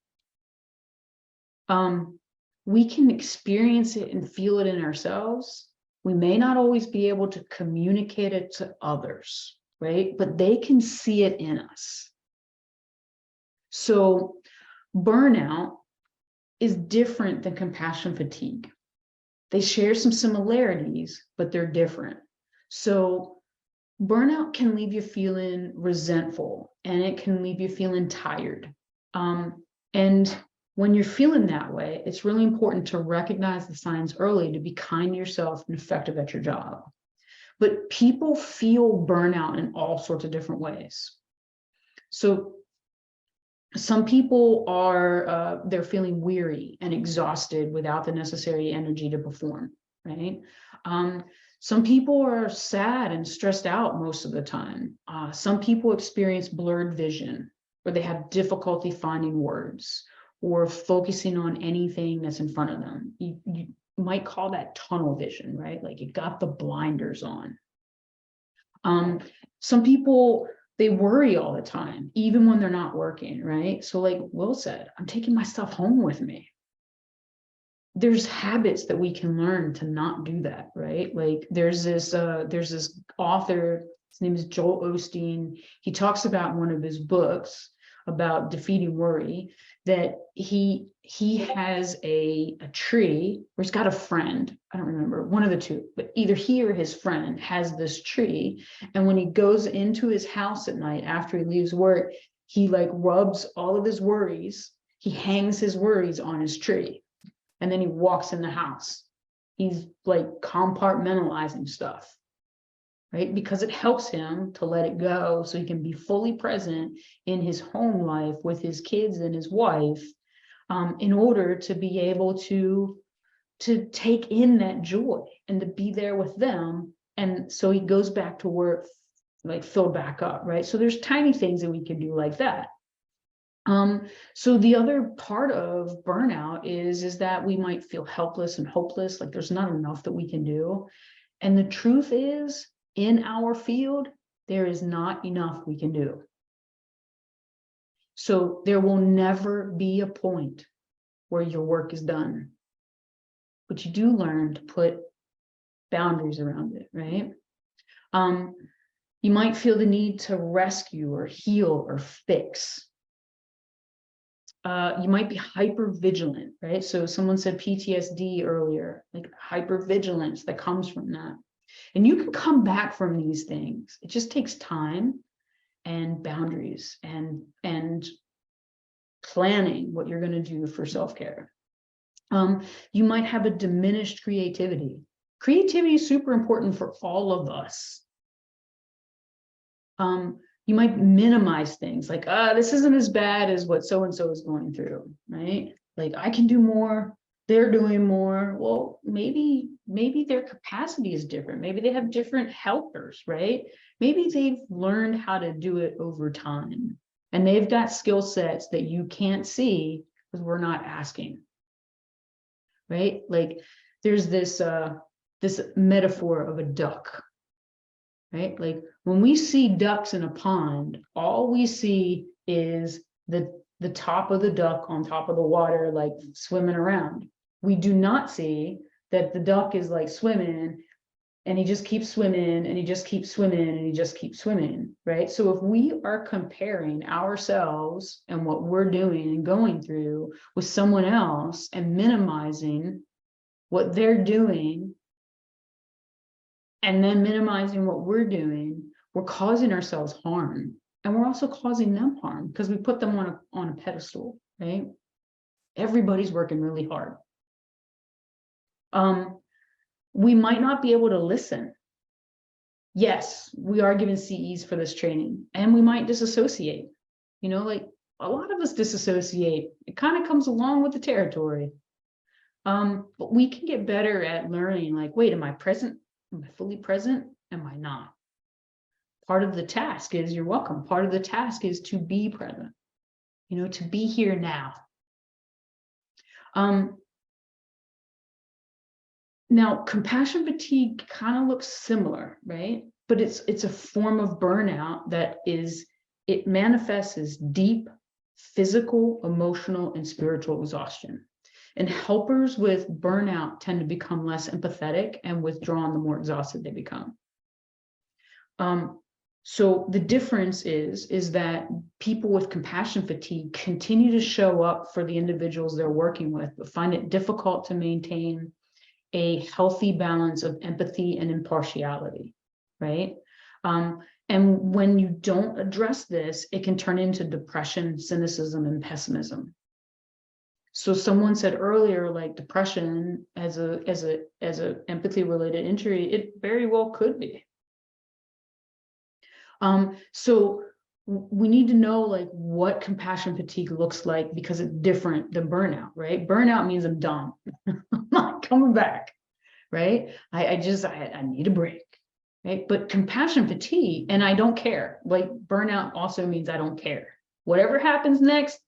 We can experience it and feel it in ourselves. We may not always be able to communicate it to others, right? But they can see it in us. So burnout is different than compassion fatigue. They share some similarities, but they're different. So burnout can leave you feeling resentful, and it can leave you feeling tired. And when you're feeling that way, it's really important to recognize the signs early to be kind to yourself and effective at your job. But people feel burnout in all sorts of different ways. So some people are, they're feeling weary and exhausted without the necessary energy to perform, right? Some people are sad and stressed out most of the time. Some people experience blurred vision, or they have difficulty finding words or focusing on anything that's in front of them. You might call that tunnel vision, right? Like you got the blinders on. Some people, they worry all the time, even when they're not working, right? So like Will said, I'm taking my stuff home with me. There's habits that we can learn to not do that, right? Like there's this author, his name is Joel Osteen. He talks about in one of his books about defeating worry, that he has a tree, or he's got a friend, I don't remember, one of the two, but either he or his friend has this tree. And when he goes into his house at night after he leaves work, he like rubs all of his worries He hangs his worries on his tree and then he walks in the house. He's like compartmentalizing stuff, right? Because it helps him to let it go so he can be fully present in his home life with his kids and his wife, in order to be able to take in that joy and to be there with them. And so he goes back to work like filled back up, right? So there's tiny things that we can do like that. So the other part of burnout is that we might feel helpless and hopeless, like there's not enough that we can do. And the truth is, in our field, there is not enough we can do. So there will never be a point where your work is done. But you do learn to put boundaries around it, right? You might feel the need to rescue or heal or fix. You might be hyper vigilant, right? So someone said PTSD earlier, like hypervigilance that comes from that. And you can come back from these things. It just takes time and boundaries and planning what you're going to do for self-care. You might have a diminished creativity. Creativity is super important for all of us. You might minimize things like, this isn't as bad as what so-and-so is going through, right? Like, I can do more, they're doing more. Well, maybe their capacity is different. Maybe they have different helpers, right? Maybe they've learned how to do it over time and they've got skill sets that you can't see because we're not asking, right? Like there's this metaphor of a duck, right? Like when we see ducks in a pond, all we see is the top of the duck on top of the water, like swimming around. We do not see that the duck is like swimming and he just keeps swimming and he just keeps swimming and he just keeps swimming, right? So if we are comparing ourselves and what we're doing and going through with someone else and minimizing what they're doing and then minimizing what we're doing, we're causing ourselves harm. And we're also causing them harm because we put them on a pedestal, right? Everybody's working really hard. We might not be able to listen. Yes, we are given CEs for this training and we might disassociate. You know, like a lot of us disassociate. It kind of comes along with the territory. But we can get better at learning like, wait, am I present? Am I fully present? Am I not? Part of the task is, you're welcome. Part of the task is to be present, you know, to be here now. Now, compassion fatigue kind of looks similar, right? But it's a form of burnout that it manifests as deep physical, emotional, and spiritual exhaustion. And helpers with burnout tend to become less empathetic and withdrawn the more exhausted they become. So the difference is that people with compassion fatigue continue to show up for the individuals they're working with, but find it difficult to maintain a healthy balance of empathy and impartiality, right? And when you don't address this, it can turn into depression, cynicism, and pessimism. So someone said earlier, like depression as a empathy related injury, it very well could be. So we need to know like what compassion fatigue looks like because it's different than burnout, right? Burnout means I'm done. I'm not coming back, right? I need a break, right? But compassion fatigue, and I don't care. Like burnout also means I don't care. Whatever happens next,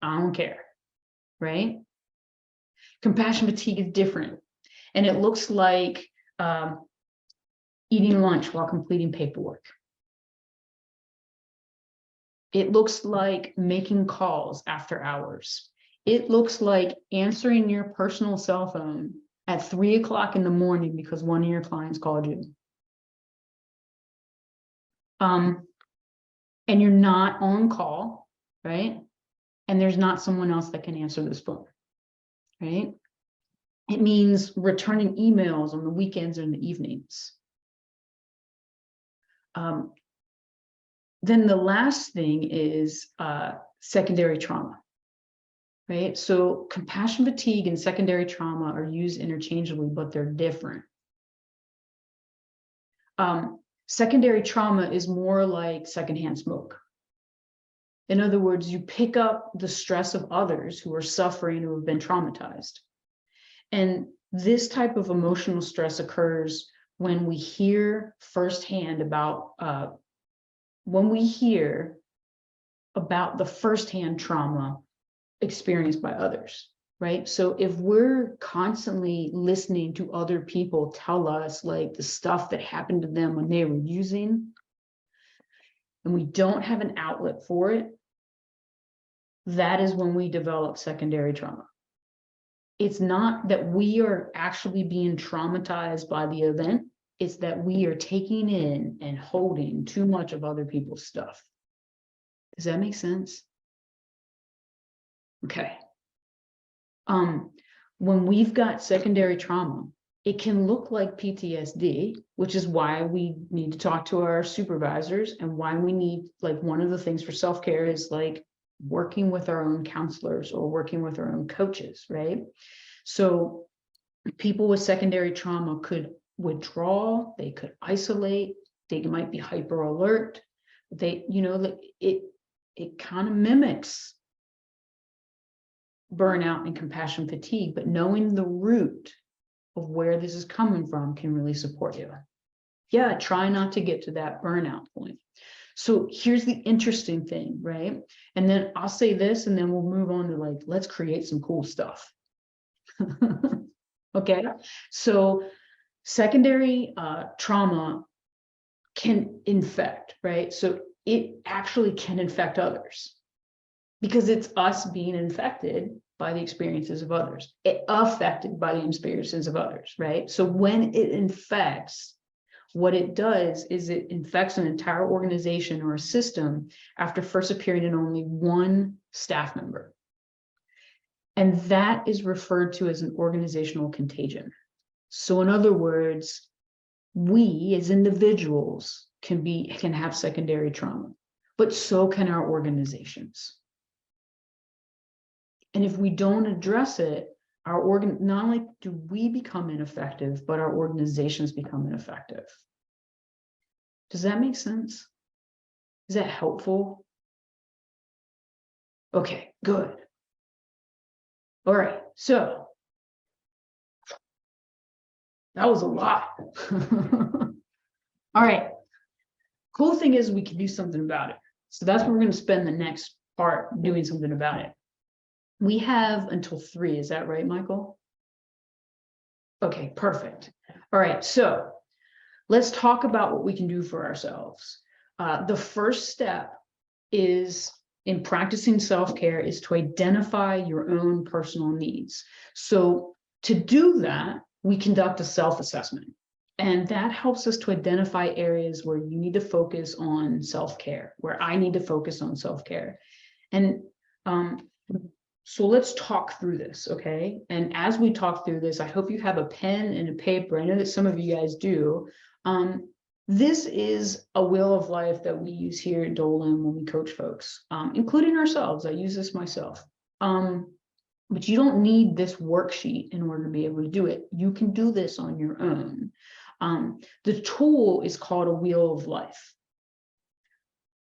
I don't care, right? Compassion fatigue is different. And it looks like eating lunch while completing paperwork. It looks like making calls after hours. It looks like answering your personal cell phone at 3 o'clock in the morning because one of your clients called you. And you're not on call, right? And there's not someone else that can answer this phone, right? It means returning emails on the weekends or in the evenings. Then the last thing is secondary trauma. right? So compassion fatigue and secondary trauma are used interchangeably, but they're different. Secondary trauma is more like secondhand smoke. In other words, you pick up the stress of others who are suffering, who have been traumatized. And this type of emotional stress occurs when we hear firsthand about, the firsthand trauma experienced by others, right? So if we're constantly listening to other people tell us like the stuff that happened to them when they were using, and we don't have an outlet for it, that is when we develop secondary trauma. It's not that we are actually being traumatized by the event, it's that we are taking in and holding too much of other people's stuff. Does that make sense? Okay. When we've got secondary trauma, it can look like PTSD, which is why we need to talk to our supervisors, and why we need, like, one of the things for self-care is like working with our own counselors or working with our own coaches, right? So people with secondary trauma could withdraw, they could isolate, they might be hyper alert. They, it kind of mimics burnout and compassion fatigue, but knowing the root of where this is coming from can really support you. Yeah, try not to get to that burnout point. So here's the interesting thing, right? And then I'll say this, and then we'll move on to like, let's create some cool stuff. Okay, so secondary trauma can infect, right? So it actually can infect others because it's us being infected by the experiences of others, affected by the experiences of others, right? So when it infects, what it does is it infects an entire organization or a system after first appearing in only one staff member. And that is referred to as an organizational contagion. So in other words, we as individuals can have secondary trauma, but so can our organizations. And if we don't address it, not only do we become ineffective, but our organizations become ineffective. Does that make sense? Is that helpful? Okay, good. All right, so that was a lot. All right, cool thing is we can do something about it. So that's what we're going to spend the next part doing something about it. We have until 3, is that right, Michael? Okay, perfect. All right, so let's talk about what we can do for ourselves. The first step is in practicing self-care is to identify your own personal needs. So to do that, we conduct a self-assessment, and that helps us to identify areas where you need to focus on self-care, where I need to focus on self-care. And so let's talk through this, okay? And as we talk through this, I hope you have a pen and a paper. I know that some of you guys do. This is a wheel of life that we use here at Dolan when we coach folks, including ourselves. I use this myself. But you don't need this worksheet in order to be able to do it. You can do this on your own. The tool is called a wheel of life.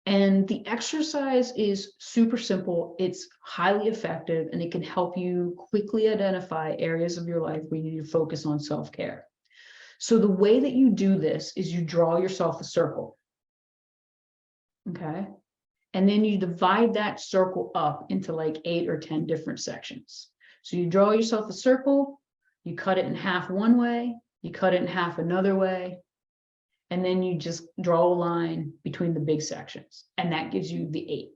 And the exercise is super simple. It's highly effective, and it can help you quickly identify areas of your life where you need to focus on self-care. So the way that you do this is you draw yourself a circle, okay? And then you divide that circle up into like 8 or 10 different sections. So you draw yourself a circle, you cut it in half one way, you cut it in half another way, and then you just draw a line between the big sections, and that gives you the 8.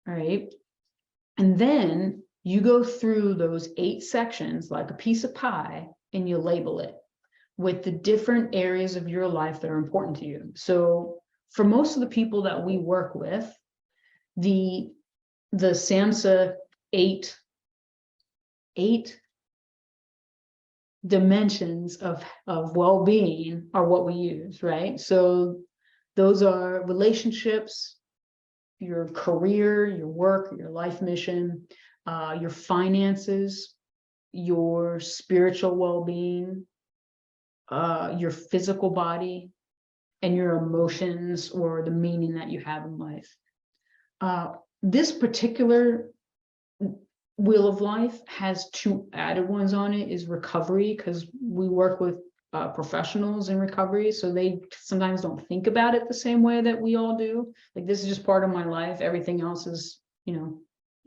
All right. And then you go through those 8 sections like a piece of pie, and you label it with the different areas of your life that are important to you. So for most of the people that we work with, the SAMHSA 8 dimensions of well-being are what we use, right? So those are relationships, your career, your work, your life mission, your finances, your spiritual well-being, your physical body, and your emotions or the meaning that you have in life. This particular wheel of life has two added ones on it, is recovery, because we work with professionals in recovery, so they sometimes don't think about it the same way that we all do. Like, this is just part of my life. Everything else is, you know,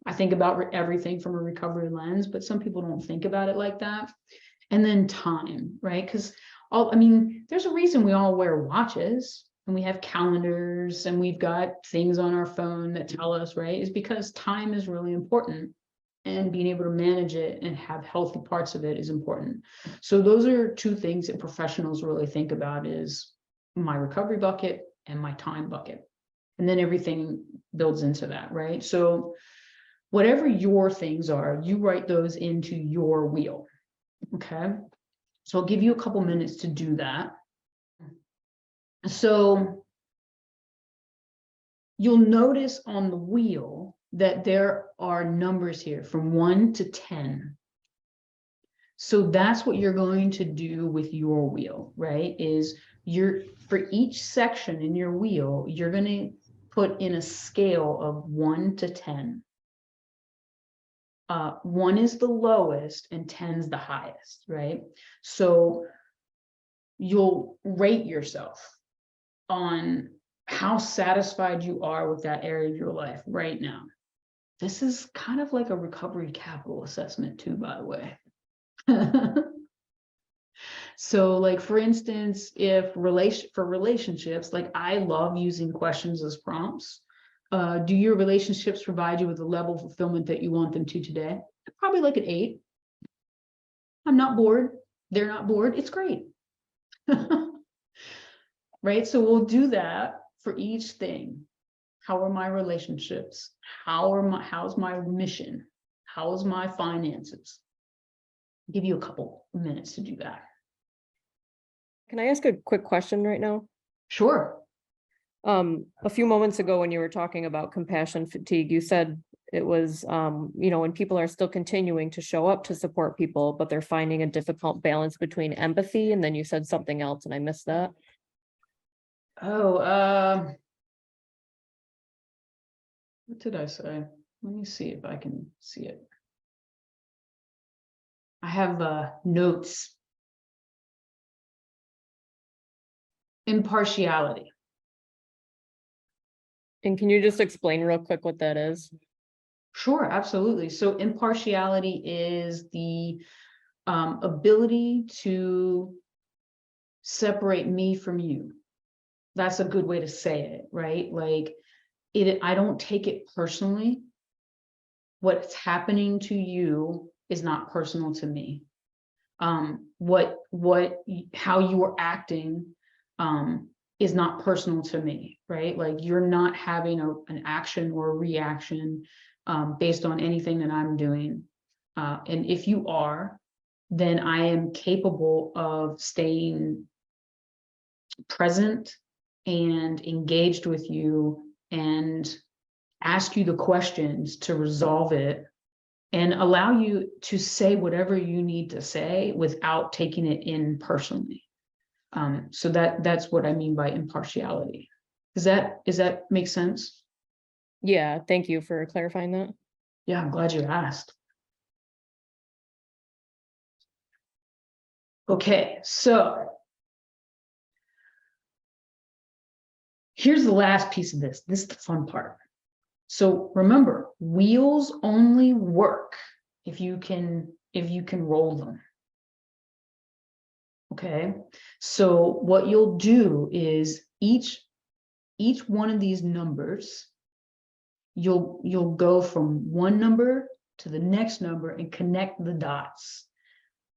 I think about everything from a recovery lens, but some people don't think about it like that. And then time, right? Because I mean, there's a reason we all wear watches and we have calendars and we've got things on our phone that tell us, right? Is because time is really important, and being able to manage it and have healthy parts of it is important. So those are two things that professionals really think about, is my recovery bucket and my time bucket. And then everything builds into that, right? So whatever your things are, you write those into your wheel, okay? So I'll give you a couple minutes to do that. So you'll notice on the wheel that there are numbers here from 1 to 10. So that's what you're going to do with your wheel, right? Is for each section in your wheel, you're going to put in a scale of 1 to 10. 1 is the lowest and 10 is the highest, right? So you'll rate yourself on how satisfied you are with that area of your life right now. This is kind of like a recovery capital assessment too, by the way. So like, for instance, for relationships, like, I love using questions as prompts. Do your relationships provide you with the level of fulfillment that you want them to today? Probably like an 8. I'm not bored. They're not bored. It's great. Right? So we'll do that for each thing. How are my relationships? How's my mission? How's my finances? I'll give you a couple minutes to do that. Can I ask a quick question right now? Sure. A few moments ago when you were talking about compassion fatigue, you said it was, you know, when people are still continuing to show up to support people, but they're finding a difficult balance between empathy, and then you said something else and I missed that. Oh, what did I say? Let me see if I can see it. I have notes. Impartiality. And can you just explain real quick what that is? Sure, absolutely. So impartiality is the ability to separate me from you. That's a good way to say it, right? Like, I don't take it personally. What's happening to you is not personal to me. How you are acting is not personal to me, right? Like, you're not having an action or a reaction based on anything that I'm doing. And if you are, then I am capable of staying present and engaged with you and ask you the questions to resolve it and allow you to say whatever you need to say without taking it in personally. So that's what I mean by impartiality. Does that make sense? Yeah, thank you for clarifying that. Yeah, I'm glad you asked. Okay, so here's the last piece of this. This is the fun part. So remember, wheels only work if you can roll them. Okay, so what you'll do is each one of these numbers, you'll go from one number to the next number and connect the dots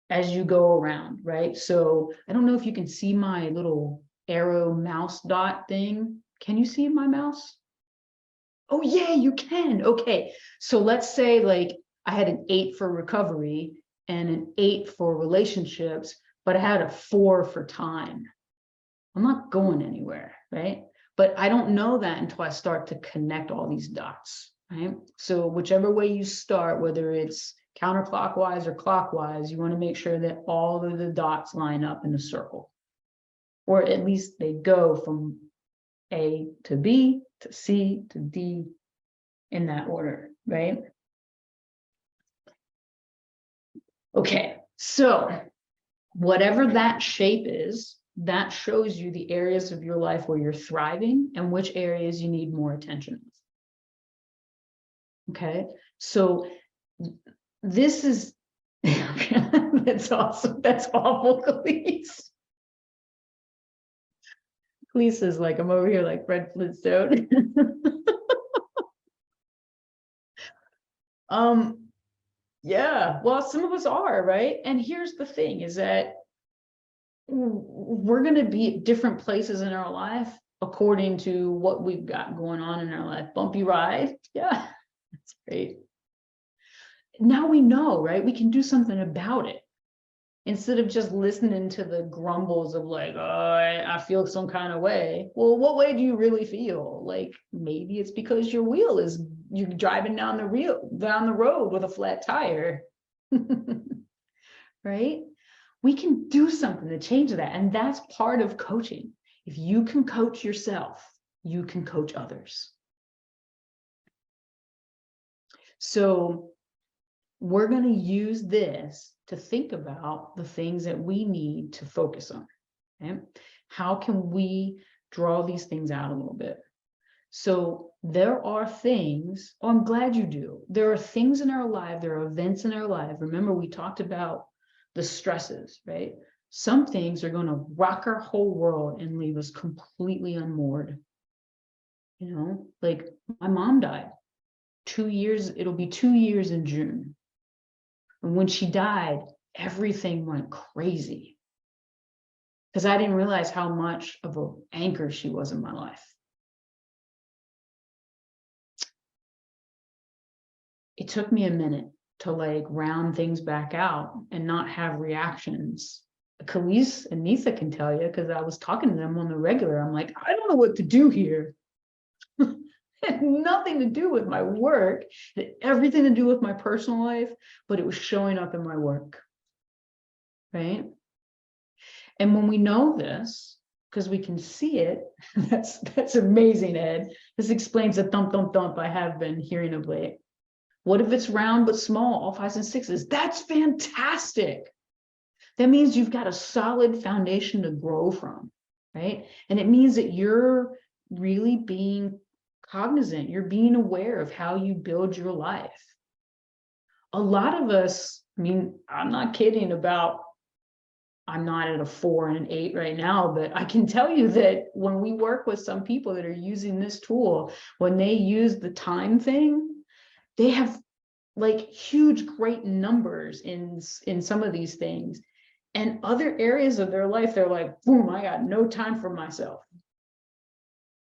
as you go around, right? So I don't know if you can see my little arrow mouse dot thing. Can you see my mouse? Oh yeah, you can. Okay, so let's say like I had an 8 for recovery and an 8 for relationships, but I had a 4 for time. I'm not going anywhere, right? But I don't know that until I start to connect all these dots, right? So whichever way you start, whether it's counterclockwise or clockwise, you want to make sure that all of the dots line up in a circle, or at least they go from A to B to C to D in that order, right? Okay, so whatever that shape is, that shows you the areas of your life where you're thriving and which areas you need more attention. Okay, so this is, that's awesome, that's awful, Khalees. Khalees is like, I'm over here like Fred Flintstone. Yeah, well, some of us are, right? And here's the thing is that we're going to be at different places in our life according to what we've got going on in our life. Bumpy ride. Yeah, that's great. Now we know, right? We can do something about it instead of just listening to the grumbles of like, oh, I feel some kind of way. Well, what way do you really feel? Like maybe it's because your wheel is, you're driving down the road with a flat tire. Right? We can do something to change that. And that's part of coaching. If you can coach yourself, you can coach others. So we're going to use this to think about the things that we need to focus on. Okay? How can we draw these things out a little bit? So there are things, oh, I'm glad you do. There are things in our life, there are events in our life. Remember, we talked about the stresses, right? Some things are going to rock our whole world and leave us completely unmoored. You know, like my mom died 2 years, it'll be 2 years in June. And when she died, everything went crazy because I didn't realize how much of an anchor she was in my life. It took me a minute to like round things back out and not have reactions. Khalees and Nisa can tell you because I was talking to them on the regular. I'm like, I don't know what to do here. It had nothing to do with my work, it had everything to do with my personal life, but it was showing up in my work, right? And when we know this, because we can see it, that's amazing, Ed. This explains the thump, thump, thump I have been hearing of late. What if it's round but small, all 5s and 6s? That's fantastic. That means you've got a solid foundation to grow from, right? And it means that you're really being cognizant, you're being aware of how you build your life. A lot of us, I mean, I'm not kidding about, I'm not at a 4 and an 8 right now, but I can tell you that when we work with some people that are using this tool, when they use the time thing, they have like huge, great numbers in some of these things. And other areas of their life, they're like, boom, I got no time for myself.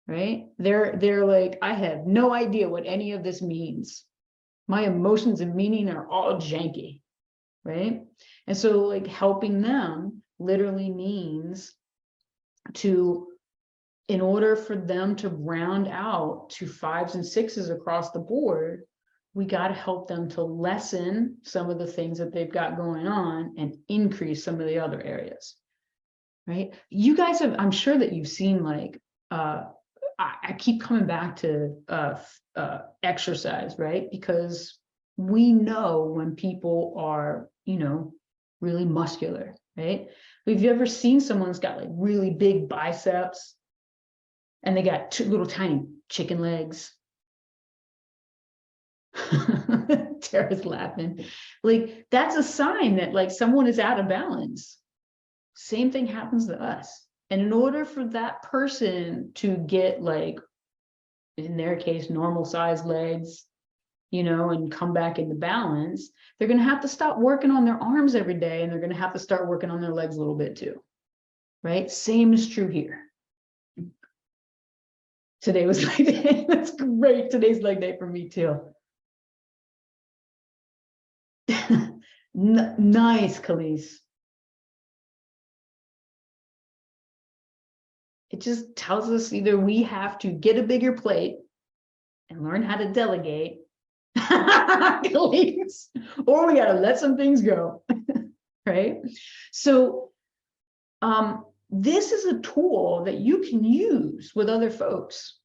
Right? They're like, I have no idea what any of this means. My emotions and meaning are all janky. Right? And so like helping them literally means to, in order for them to round out to 5s and 6s across the board, we got to help them to lessen some of the things that they've got going on and increase some of the other areas, right? You guys have, I'm sure that you've seen like, I keep coming back to exercise, right? Because we know when people are, you know, really muscular, right? Have you ever seen someone who's got like really big biceps and they got 2 little tiny chicken legs? Tara's laughing. Like that's a sign that like someone is out of balance. Same thing happens to us. And in order for that person to get like, in their case, normal size legs, you know, and come back into balance, they're going to have to stop working on their arms every day. And they're going to have to start working on their legs a little bit too. Right? Same is true here. Today was leg day. That's great. Today's leg day for me too. Nice, Khalees. It just tells us either we have to get a bigger plate and learn how to delegate, colleagues, or we got to let some things go, right? So this is a tool that you can use with other folks.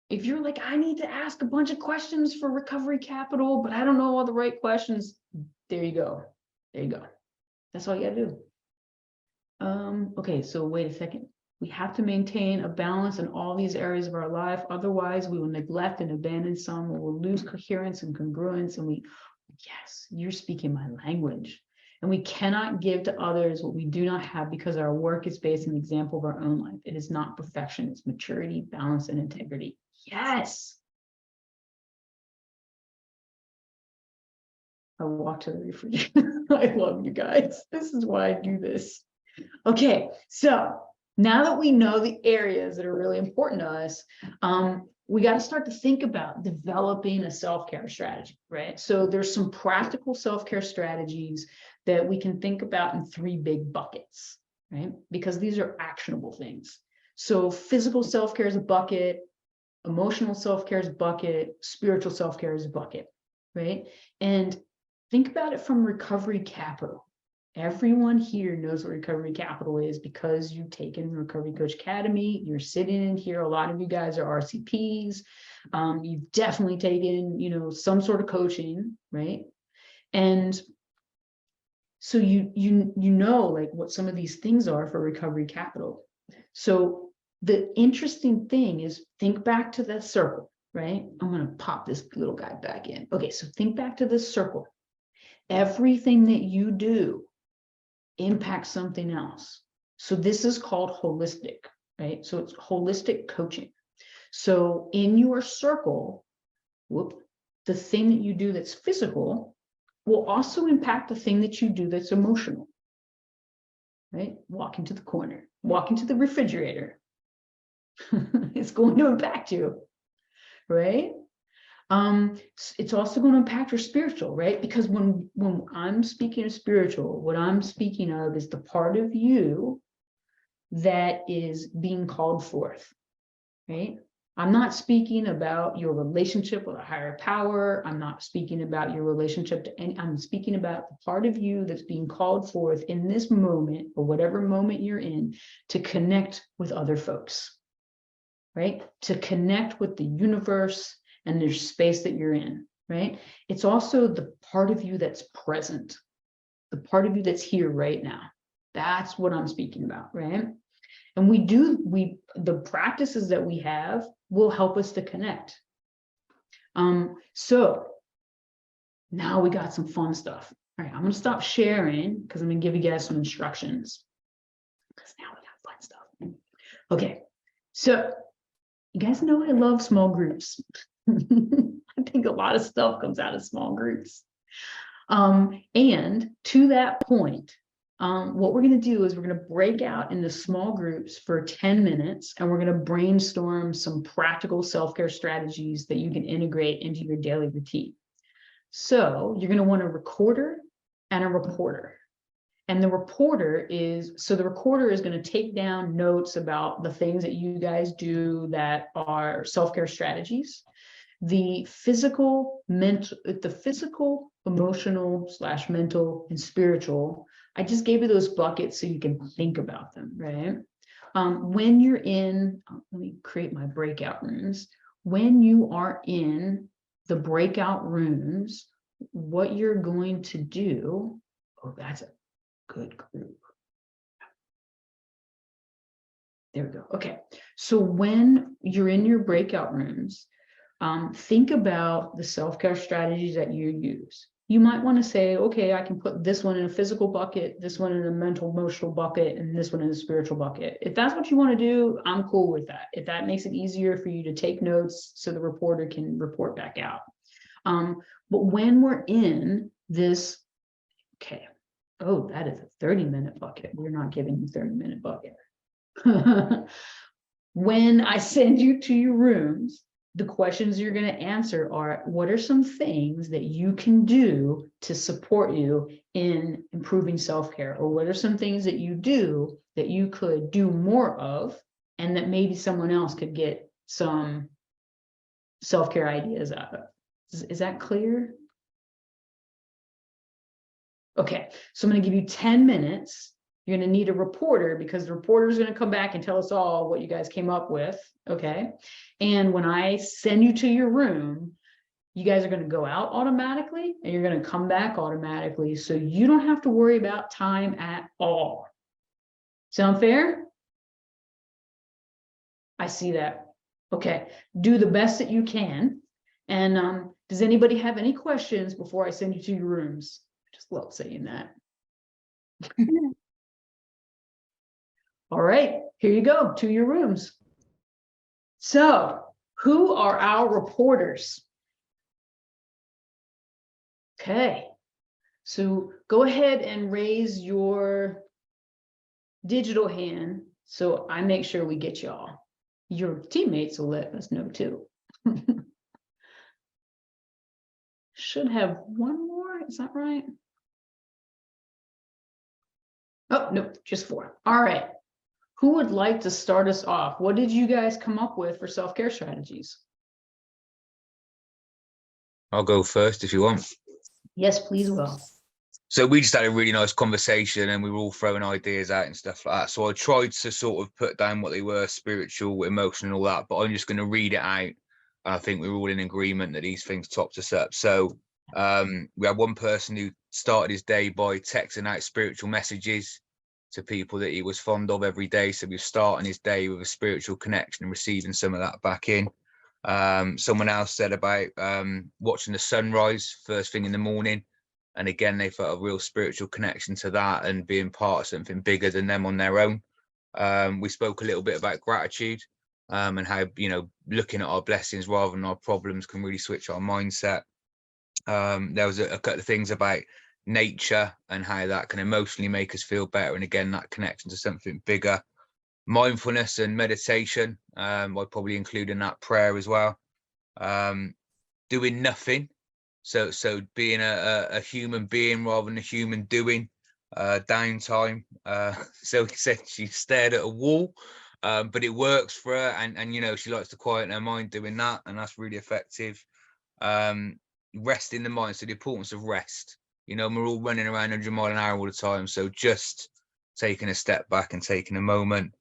If you're like, I need to ask a bunch of questions for Recovery Capital, but I don't know all the right questions, there you go. There you go. That's all you gotta do. Okay, so wait a second. We have to maintain a balance in all these areas of our life. Otherwise, we will neglect and abandon some, or we'll lose coherence and congruence. And yes, you're speaking my language. And we cannot give to others what we do not have, because our work is based on the example of our own life. It is not perfection, it's maturity, balance, and integrity. Yes. I walk to the refrigerator. I love you guys. This is why I do this. Okay, so now that we know the areas that are really important to us, we got to start to think about developing a self-care strategy, right? So there's some practical self-care strategies that we can think about in 3 big buckets, right? Because these are actionable things. So physical self-care is a bucket, emotional self-care is a bucket, spiritual self-care is a bucket, right? And think about it from Recovery Capital. Everyone here knows what Recovery Capital is because you've taken Recovery Coach Academy. You're sitting in here. A lot of you guys are RCPs. You've definitely taken, some sort of coaching, right? And so you know like what some of these things are for Recovery Capital. So the interesting thing is, think back to that circle, right? I'm going to pop this little guy back in. Okay, so think back to this circle. Everything that you do impacts something else. So this is called holistic, right? So it's holistic coaching. So in your circle, the thing that you do that's physical will also impact the thing that you do that's emotional, right? Walking to the corner, walking to the refrigerator. It's going to impact you, right? It's also going to impact your spiritual, right? Because when I'm speaking of spiritual, what I'm speaking of is the part of you that is being called forth, right? I'm not speaking about your relationship with a higher power. I'm not speaking about your relationship to any, I'm speaking about the part of you that's being called forth in this moment, or whatever moment you're in, to connect with other folks, right? To connect with the universe and there's space that you're in, right? It's also the part of you that's present, the part of you that's here right now. That's what I'm speaking about, right? And the practices that we have will help us to connect. So now we got some fun stuff. All right, I'm gonna stop sharing because I'm gonna give you guys some instructions, because now we got fun stuff. Okay, so you guys know I love small groups. I think a lot of stuff comes out of small groups. And to that point, what we're going to do is we're going to break out into small groups for 10 minutes, and we're going to brainstorm some practical self-care strategies that you can integrate into your daily routine. So you're going to want a recorder and a reporter. And the recorder is going to take down notes about the things that you guys do that are self-care strategies. The physical, emotional / mental, and spiritual, I just gave you those buckets so you can think about them, right? When you're in, let me create my breakout rooms. When you are in the breakout rooms, what you're going to do, that's a good group. There we go. Okay. So when you're in your breakout rooms, think about the self-care strategies that you use. You might want to say, okay, I can put this one in a physical bucket, this one in a mental, emotional bucket, and this one in a spiritual bucket. If that's what you want to do, I'm cool with that. If that makes it easier for you to take notes so the reporter can report back out. But when we're in this, okay, that is a 30-minute bucket. We're not giving you 30-minute bucket. When I send you to your rooms, the questions you're going to answer are, what are some things that you can do to support you in improving self-care? Or what are some things that you do that you could do more of and that maybe someone else could get some self-care ideas out of. Is that clear? Okay, so I'm going to give you 10 minutes. You're going to need a reporter because the reporter is going to come back and tell us all what you guys came up with. Okay. And when I send you to your room, you guys are going to go out automatically and you're going to come back automatically. So you don't have to worry about time at all. Sound fair? I see that. Okay. Do the best that you can. And does anybody have any questions before I send you to your rooms? I just love saying that. All right, here you go, to your rooms. So, who are our reporters? Okay, so go ahead and raise your digital hand so I make sure we get y'all. Your teammates will let us know too. Should have one more, is that right? Oh, no, just 4. All right. Who would like to start us off? What did you guys come up with for self-care strategies? I'll go first if you want. Yes, please, Will. So we just had a really nice conversation and we were all throwing ideas out and stuff like that. So I tried to sort of put down what they were, spiritual, emotional, and all that, but I'm just going to read it out. I think we were all in agreement that these things topped us up. So we had one person who started his day by texting out spiritual messages to people that he was fond of every day. So we're starting his day with a spiritual connection and receiving some of that back in. Someone else said about watching the sunrise first thing in the morning. And again, they felt a real spiritual connection to that and being part of something bigger than them on their own. We spoke a little bit about gratitude and how, you know, looking at our blessings rather than our problems can really switch our mindset. There was a couple of things about nature and how that can emotionally make us feel better. And again, that connection to something bigger. Mindfulness and meditation, I'd probably include in that prayer as well. Doing nothing. So being a human being rather than a human doing. Downtime. So he said she stared at a wall, but it works for her. And you know, she likes to quieten her mind doing that. And that's really effective. Resting the mind. So the importance of rest. You know, we're all running around 100 miles an hour all the time. So just taking a step back and taking a moment.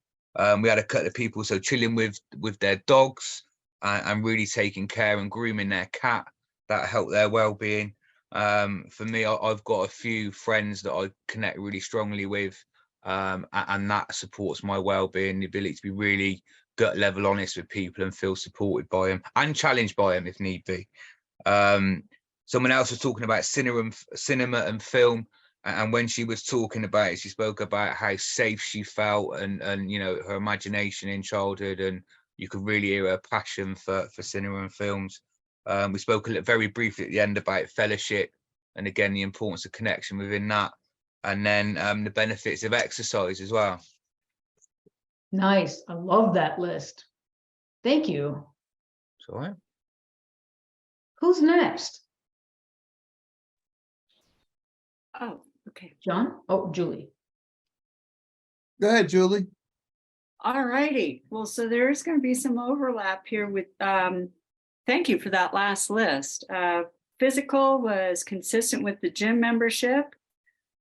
We had a couple of people, so chilling with their dogs and really taking care and grooming their cat. That helped their well-being. For me, I've got a few friends that I connect really strongly with, and that supports my well-being, the ability to be really gut level honest with people and feel supported by them and challenged by them if need be. Someone else was talking about cinema and film. And when she was talking about it, she spoke about how safe she felt and you know, her imagination in childhood, and you could really hear her passion for cinema and films. We spoke very briefly at the end about fellowship and again, the importance of connection within that. And then the benefits of exercise as well. Nice. I love that list. Thank you. Sorry. Who's next? Oh, okay. John? Oh, Julie. Go ahead, Julie. All righty. Well, so there's going to be some overlap here with, thank you for that last list. Physical was consistent with the gym membership,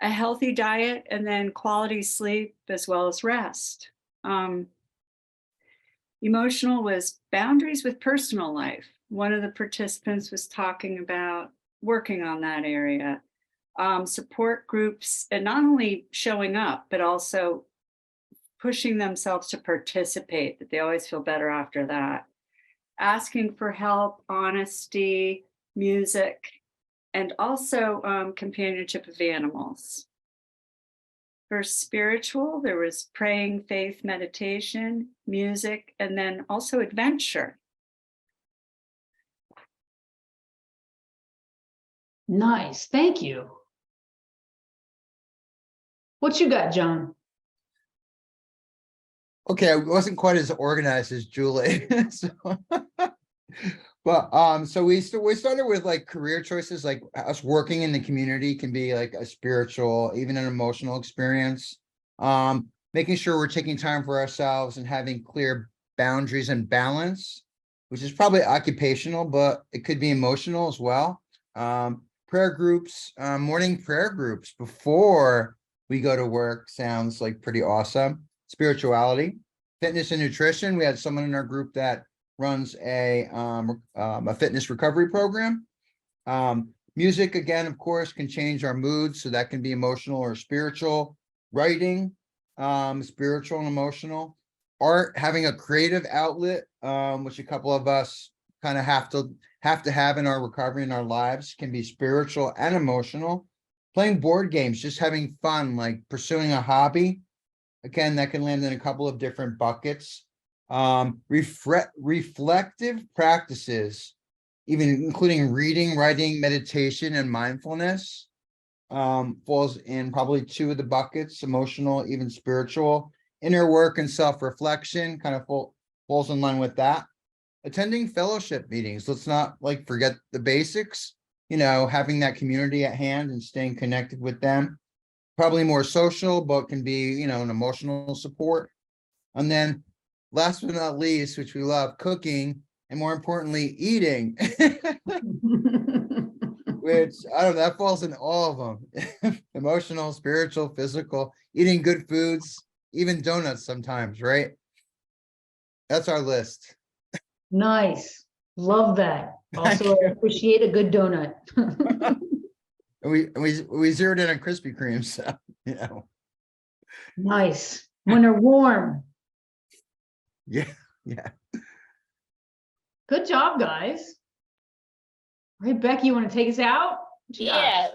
a healthy diet, and then quality sleep as well as rest. Emotional was boundaries with personal life. One of the participants was talking about working on that area. Support groups, and not only showing up, but also pushing themselves to participate, that they always feel better after that. Asking for help, honesty, music, and also companionship of animals. For spiritual, there was praying, faith, meditation, music, and then also adventure. Nice. Thank you. What you got, John? Okay, I wasn't quite as organized as Julie. So, but so we started with like career choices, like us working in the community can be like a spiritual, even an emotional experience. making sure we're taking time for ourselves and having clear boundaries and balance, which is probably occupational, but it could be emotional as well. Prayer groups, morning prayer groups before we go to work sounds like pretty awesome. Spirituality, fitness and nutrition. We had someone in our group that runs a fitness recovery program. Music, again, of course, can change our moods, so that can be emotional or spiritual. Writing, spiritual and emotional. Art, having a creative outlet, which a couple of us kind of have to have in our recovery in our lives, can be spiritual and emotional. Playing board games, just having fun, like pursuing a hobby. Again, that can land in a couple of different buckets. Reflective practices, even including reading, writing, meditation, and mindfulness, falls in probably 2 of the buckets: emotional, even spiritual. Inner work and self-reflection kind of falls in line with that. Attending fellowship meetings, let's not like forget the basics, having that community at hand and staying connected with them. Probably more social, but can be, an emotional support. And then last but not least, which we love, cooking, and more importantly, eating, which I don't know, that falls in all of them. Emotional, spiritual, physical, eating good foods, even donuts sometimes, right? That's our list. Nice. Love that. Also appreciate a good donut. And we zeroed in on Krispy Kreme, so, Nice. When they're warm. Yeah. Good job, guys. All right, Becky, you want to take us out? Yeah.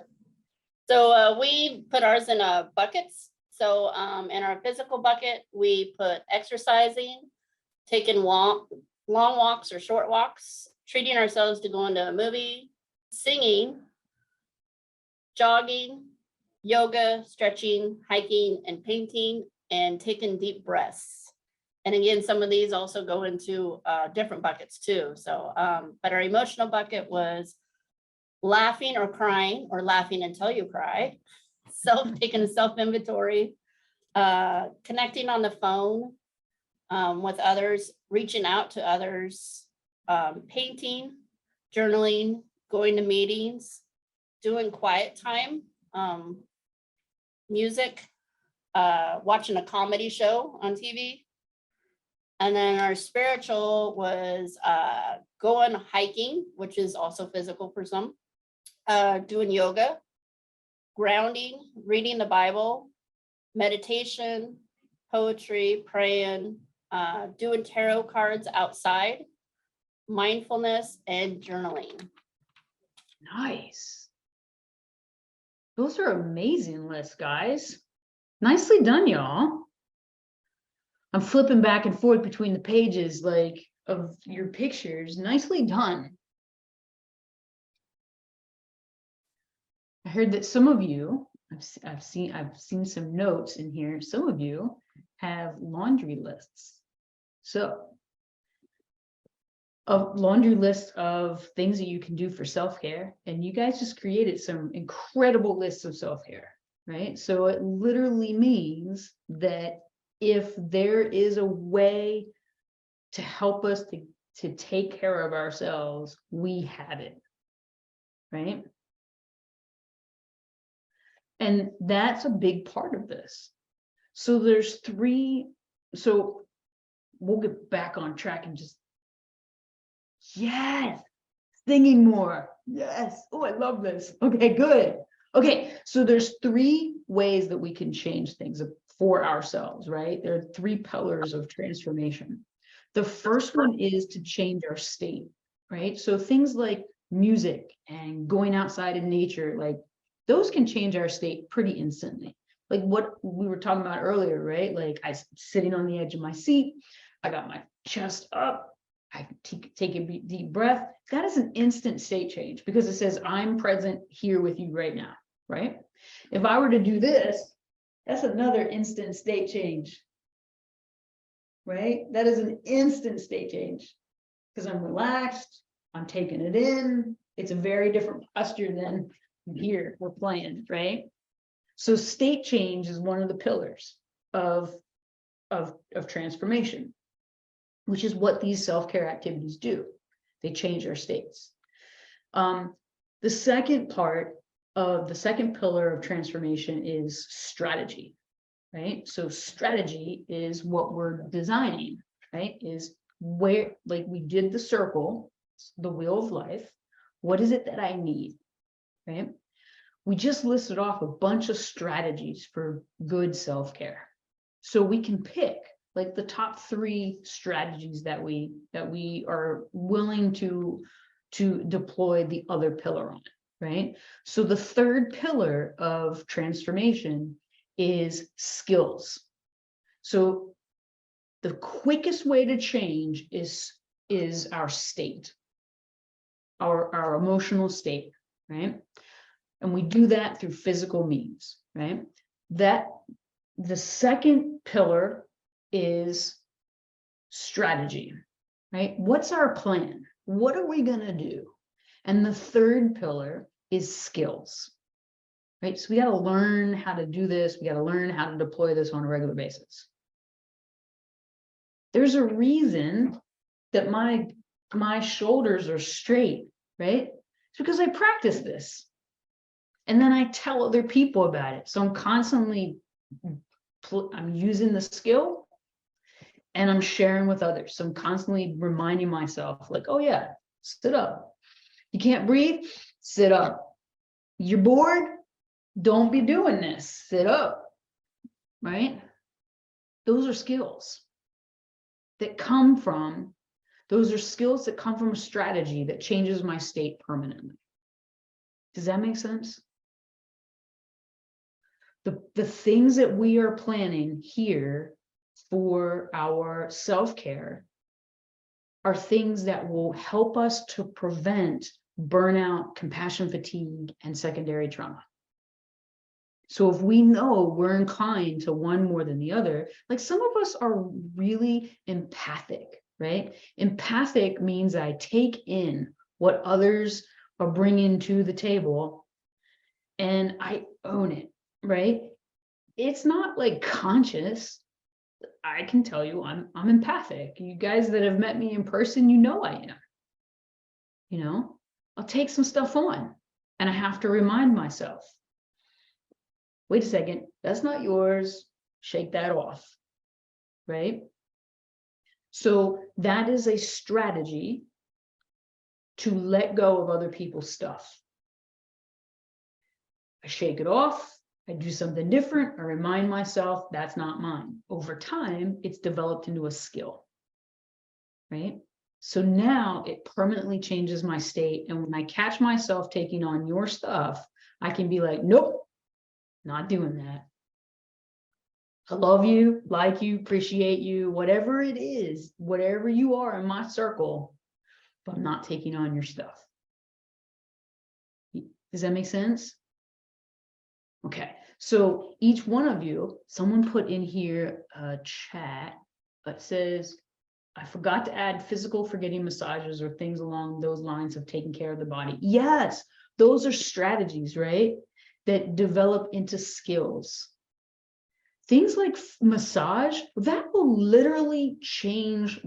So we put ours in buckets. So in our physical bucket, we put exercising, taking long walks or short walks, treating ourselves to going to a movie, singing, jogging, yoga, stretching, hiking, and painting, and taking deep breaths. And again, some of these also go into different buckets too. So, but our emotional bucket was laughing or crying, or laughing until you cry, taking a self-inventory, connecting on the phone with others, reaching out to others, painting, journaling, going to meetings, doing quiet time, music, watching a comedy show on TV. And then our spiritual was going hiking, which is also physical for some, doing yoga, grounding, reading the Bible, meditation, poetry, praying, doing tarot cards outside, mindfulness, and journaling. Nice. Those are amazing lists, guys. Nicely done, y'all. I'm flipping back and forth between the pages of your pictures. Nicely done. I heard that some of you, I've seen some notes in here. Some of you have laundry lists. So a laundry list of things that you can do for self-care, and you guys just created some incredible lists of self-care, right? So it literally means that if there is a way to help us to take care of ourselves, we have it, right? And that's a big part of this. So there's 3, so we'll get back on track and just, yes, singing more. Yes. Oh, I love this. Okay, good. Okay, so there's 3 ways that we can change things for ourselves, right? There are 3 pillars of transformation. The first one is to change our state, right? So things like music and going outside in nature, those can change our state pretty instantly. Like what we were talking about earlier, right? Like I'm sitting on the edge of my seat, I got my chest up, I take a deep breath. That is an instant state change because it says I'm present here with you right now, right? If I were to do this, that's another instant state change, right? That is an instant state change because I'm relaxed, I'm taking it in. It's a very different posture than here we're playing, right? So state change is one of the pillars of of transformation, which is what these self-care activities do. They change our states. The second part of the second pillar of transformation is strategy, right? So strategy is what we're designing, right? Is where, like we did the circle, the wheel of life. What is it that I need, right? We just listed off a bunch of strategies for good self-care. So we can pick like the top 3 strategies that we are willing to deploy the other pillar on, right? So the third pillar of transformation is skills. So the quickest way to change is our state, our emotional state, right? And we do that through physical means, right? That the second pillar is strategy, right? What's our plan? What are we going to do? And the third pillar is skills, right? So we got to learn how to do this. We got to learn how to deploy this on a regular basis. There's a reason that my shoulders are straight, right? It's because I practice this. And then I tell other people about it. So I'm constantly, I'm using the skill and I'm sharing with others. So I'm constantly reminding myself like, oh yeah, sit up. You can't breathe, sit up. You're bored, don't be doing this, sit up, right? Those are skills that come from, those are skills that come from a strategy that changes my state permanently. Does that make sense? The things that we are planning here for our self-care are things that will help us to prevent burnout, compassion fatigue, and secondary trauma. So if we know we're inclined to one more than the other, like some of us are really empathic, right? Empathic means I take in what others are bringing to the table and I own it, right? It's not like conscious. I can tell you I'm empathic. You guys that have met me in person, you know I am. You know, I'll take some stuff on and I have to remind myself, wait a second, that's not yours. Shake that off, right? So that is a strategy to let go of other people's stuff. I shake it off. I do something different. I remind myself that's not mine. Over time, it's developed into a skill, right? So now it permanently changes my state. And when I catch myself taking on your stuff, I can be like, nope, not doing that. I love you, like you, appreciate you, whatever it is, whatever you are in my circle, but I'm not taking on your stuff. Does that make sense? Okay, so each one of you, someone put in here a chat that says, I forgot to add physical forgetting massages or things along those lines of taking care of the body. Yes, those are strategies, right? That develop into skills. Things like massage, that will literally change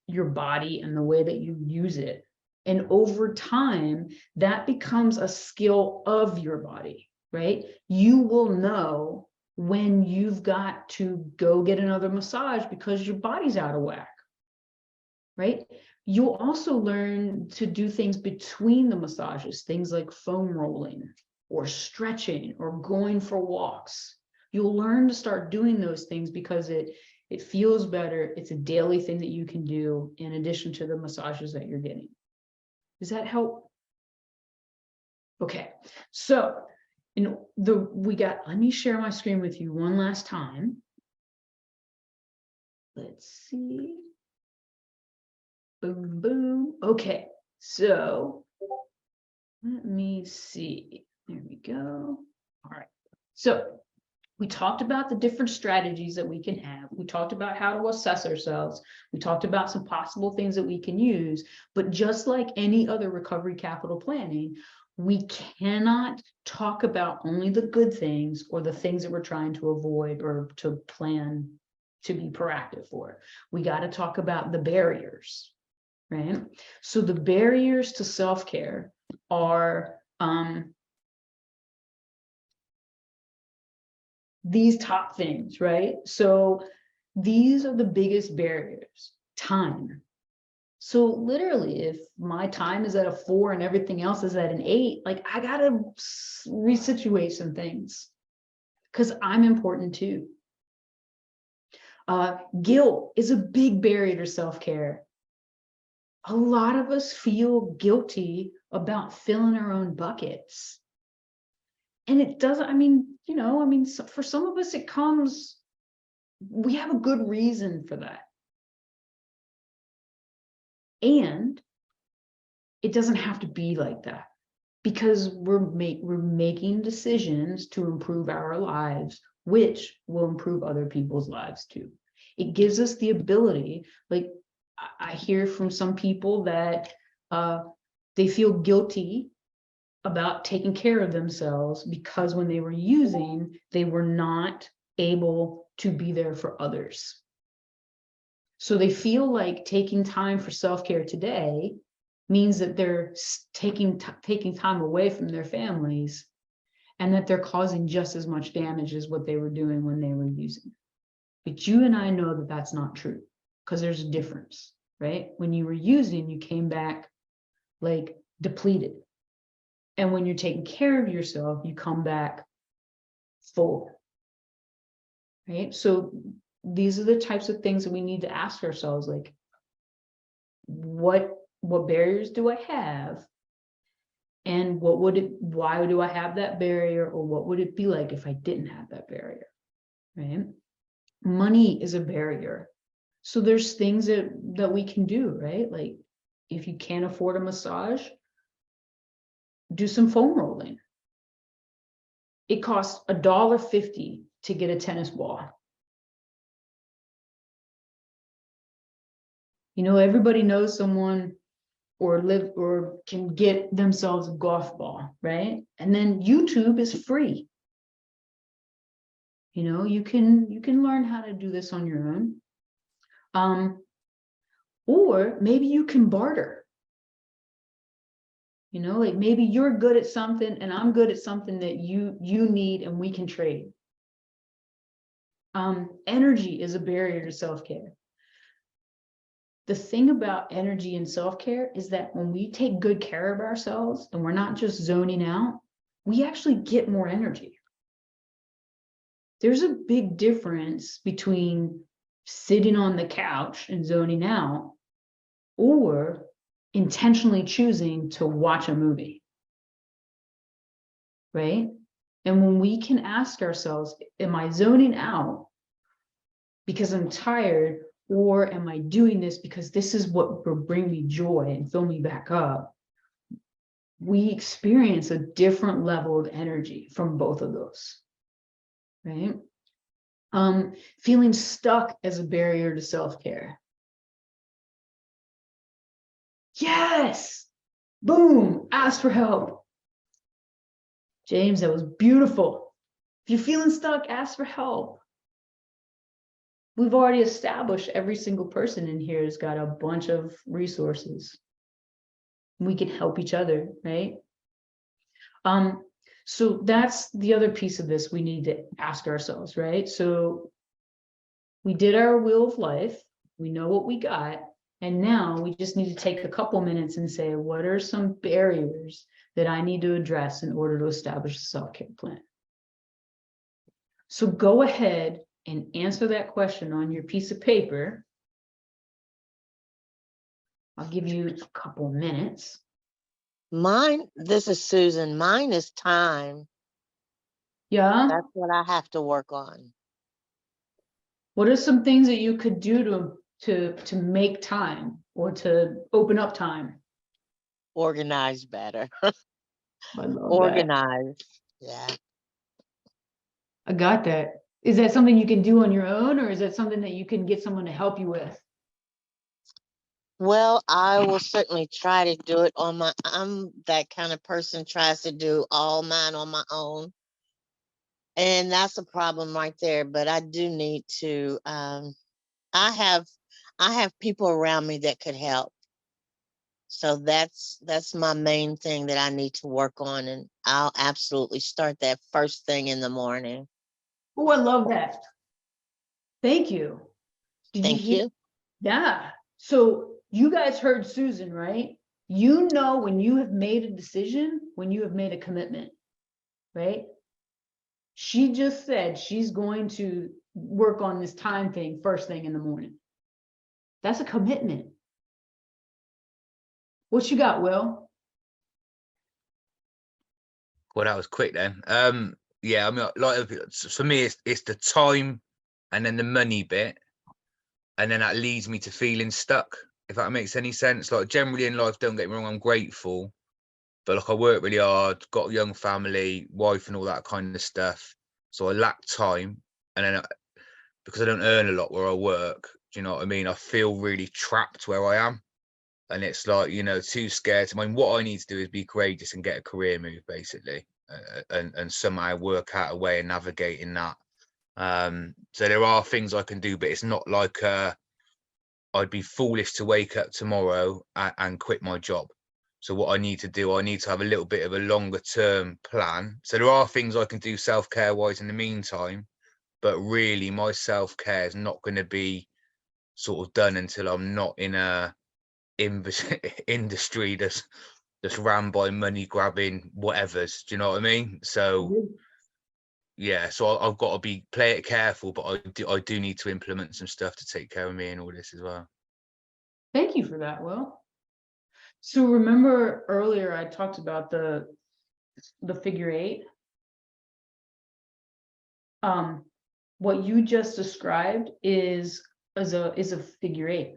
your body and the way that you use it. And over time, that becomes a skill of your body, right? You will know when you've got to go get another massage because your body's out of whack, right? You'll also learn to do things between the massages, things like foam rolling or stretching or going for walks. You'll learn to start doing those things because it feels better. It's a daily thing that you can do in addition to the massages that you're getting. Does that help? Okay, so let me share my screen with you one last time. Let's see. Boom, boom. Okay, so let me see. There we go. All right, so we talked about the different strategies that we can have. We talked about how to assess ourselves. We talked about some possible things that we can use. But just like any other recovery capital planning, we cannot talk about only the good things or the things that we're trying to avoid or to plan to be proactive for. We got to talk about the barriers, right? So the barriers to self-care are these top things, right? So these are the biggest barriers. Time. So literally, if my time is at a 4 and everything else is at an 8, like I gotta resituate some things because I'm important too. Guilt is a big barrier to self-care. A lot of us feel guilty about filling our own buckets. And it doesn't, for some of us, it comes, we have a good reason for that. And it doesn't have to be like that because we're making decisions to improve our lives, which will improve other people's lives too. It gives us the ability, like I hear from some people that they feel guilty about taking care of themselves because when they were using, they were not able to be there for others. So they feel like taking time for self-care today means that they're taking time away from their families and that they're causing just as much damage as what they were doing when they were using. But you and I know that that's not true because there's a difference, right? When you were using, you came back like depleted. And when you're taking care of yourself, you come back full, right? So these are the types of things that we need to ask ourselves, like, what barriers do I have? And why do I have that barrier? Or what would it be like if I didn't have that barrier, right? Money is a barrier. So there's things that we can do, right? Like if you can't afford a massage, do some foam rolling. It costs $1.50 to get a tennis ball. Everybody knows someone or can get themselves a golf ball, right? And then YouTube is free. You can learn how to do this on your own. Or maybe you can barter. Like maybe you're good at something and I'm good at something that you need and we can trade. Energy is a barrier to self-care. The thing about energy and self-care is that when we take good care of ourselves and we're not just zoning out, we actually get more energy. There's a big difference between sitting on the couch and zoning out or intentionally choosing to watch a movie, right? And when we can ask ourselves, am I zoning out because I'm tired, or am I doing this because this is what will bring me joy and fill me back up? We experience a different level of energy from both of those, right? Feeling stuck as a barrier to self-care. Yes, boom, ask for help. James, that was beautiful. If you're feeling stuck, ask for help. We've already established every single person in here has got a bunch of resources. We can help each other, right? So that's the other piece of this we need to ask ourselves, right? So we did our wheel of life. We know what we got. And now we just need to take a couple minutes and say, what are some barriers that I need to address in order to establish a self-care plan? So go ahead and answer that question on your piece of paper. I'll give you a couple minutes. This is Susan. Mine is time. Yeah. That's what I have to work on. What are some things that you could do to make time or to open up time? Organize better. I love Organize. Yeah. I got that. Is that something you can do on your own, or is that something that you can get someone to help you with? Well, I will certainly try to do it on I'm that kind of person tries to do all mine on my own. And that's a problem right there. But I do need to, I have people around me that could help. So that's my main thing that I need to work on. And I'll absolutely start that first thing in the morning. Oh, I love that. Thank you. Did Thank hear? you. Yeah. So you guys heard Susan, right? You know when you have made a decision, when you have made a commitment, right? She just said she's going to work on this time thing first thing in the morning. That's a commitment. What you got, Will? Well, that was quick then. Yeah, I mean, like for me, it's the time and then the money bit, and then that leads me to feeling stuck. If that makes any sense. Like generally in life, don't get me wrong, I'm grateful, but like I work really hard, got a young family, wife, and all that kind of stuff. So I lack time, and then because I don't earn a lot where I work, do you know what I mean? I feel really trapped where I am. And it's like, you know, too scared. I mean, what I need to do is be courageous and get a career move, basically, and somehow work out a way of navigating that. So there are things I can do, but it's not like I'd be foolish to wake up tomorrow and quit my job. So what I need to do, I need to have a little bit of a longer term plan. So there are things I can do self-care wise in the meantime, but really my self-care is not going to be sort of done until I'm not in a industry that's ran by money grabbing whatevers. Do you know what I mean? So yeah, so I've got to play it careful, but I do need to implement some stuff to take care of me and all this as well. Thank you for that, Will. So remember earlier I talked about the figure eight. What you just described is a figure eight.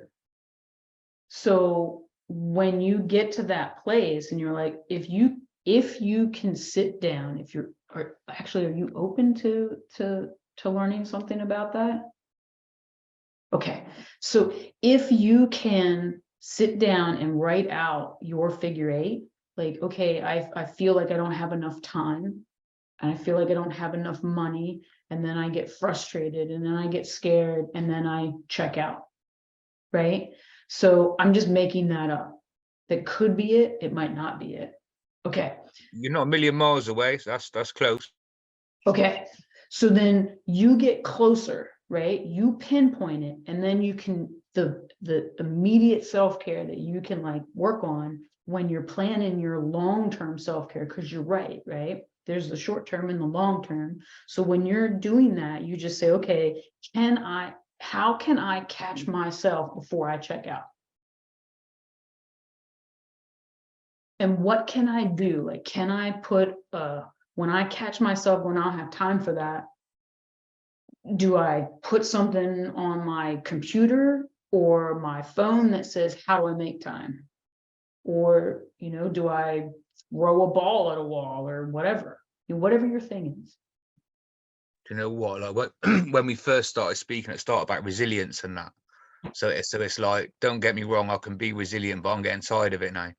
So when you get to that place and you're like, if you can sit down, are you open to learning something about that? Okay, so if you can sit down and write out your figure eight, like, okay, I feel like I don't have enough time, and I feel like I don't have enough money, and then I get frustrated, and then I get scared, and then I check out, right? So I'm just making that up. That could be it, it might not be it. Okay. You're not a million miles away, so that's close. Okay, so then you get closer, right? You pinpoint it, and then you can, the immediate self-care that you can like work on when you're planning your long-term self-care, because you're right? There's the short term and the long term. So when you're doing that, you just say, okay, how can I catch myself before I check out? And what can I do? Like, can I put, when I catch myself, when I'll have time for that, do I put something on my computer or my phone that says, how do I make time? Or, do I throw a ball at a wall or whatever, whatever your thing is. Do you know what? Like when we first started speaking at the start about resilience and that. So it's like, don't get me wrong, I can be resilient, but I'm getting tired of it now.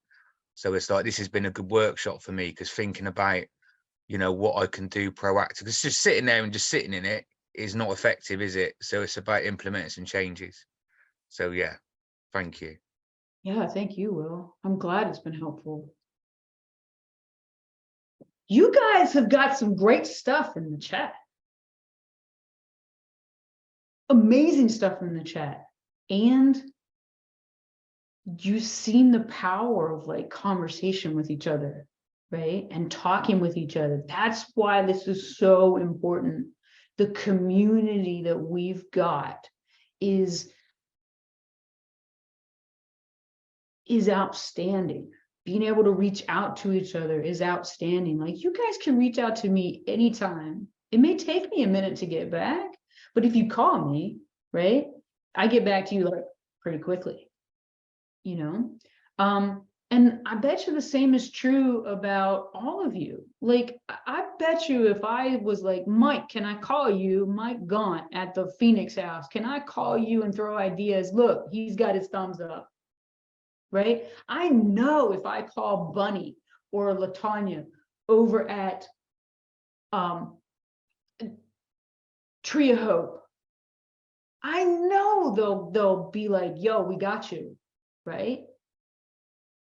So it's like, this has been a good workshop for me, because thinking about, what I can do proactive, because just sitting there and just sitting in it is not effective, is it? So it's about implementing some changes. So yeah, thank you. Yeah, thank you, Will. I'm glad it's been helpful. You guys have got some great stuff in the chat. Amazing stuff in the chat. And you've seen the power of like conversation with each other, right? And talking with each other. That's why this is so important. The community that we've got is outstanding. Being able to reach out to each other is outstanding. Like, you guys can reach out to me anytime. It may take me a minute to get back, but if you call me, right, I get back to you like pretty quickly, and I bet you the same is true about all of you. Like, I bet you if I was like, Mike, can I call you, Mike Gaunt at the Phoenix house? Can I call you and throw ideas? Look, he's got his thumbs up. Right? I know if I call Bunny or LaTanya over at Tree of Hope. I know they'll be like, yo, we got you, right?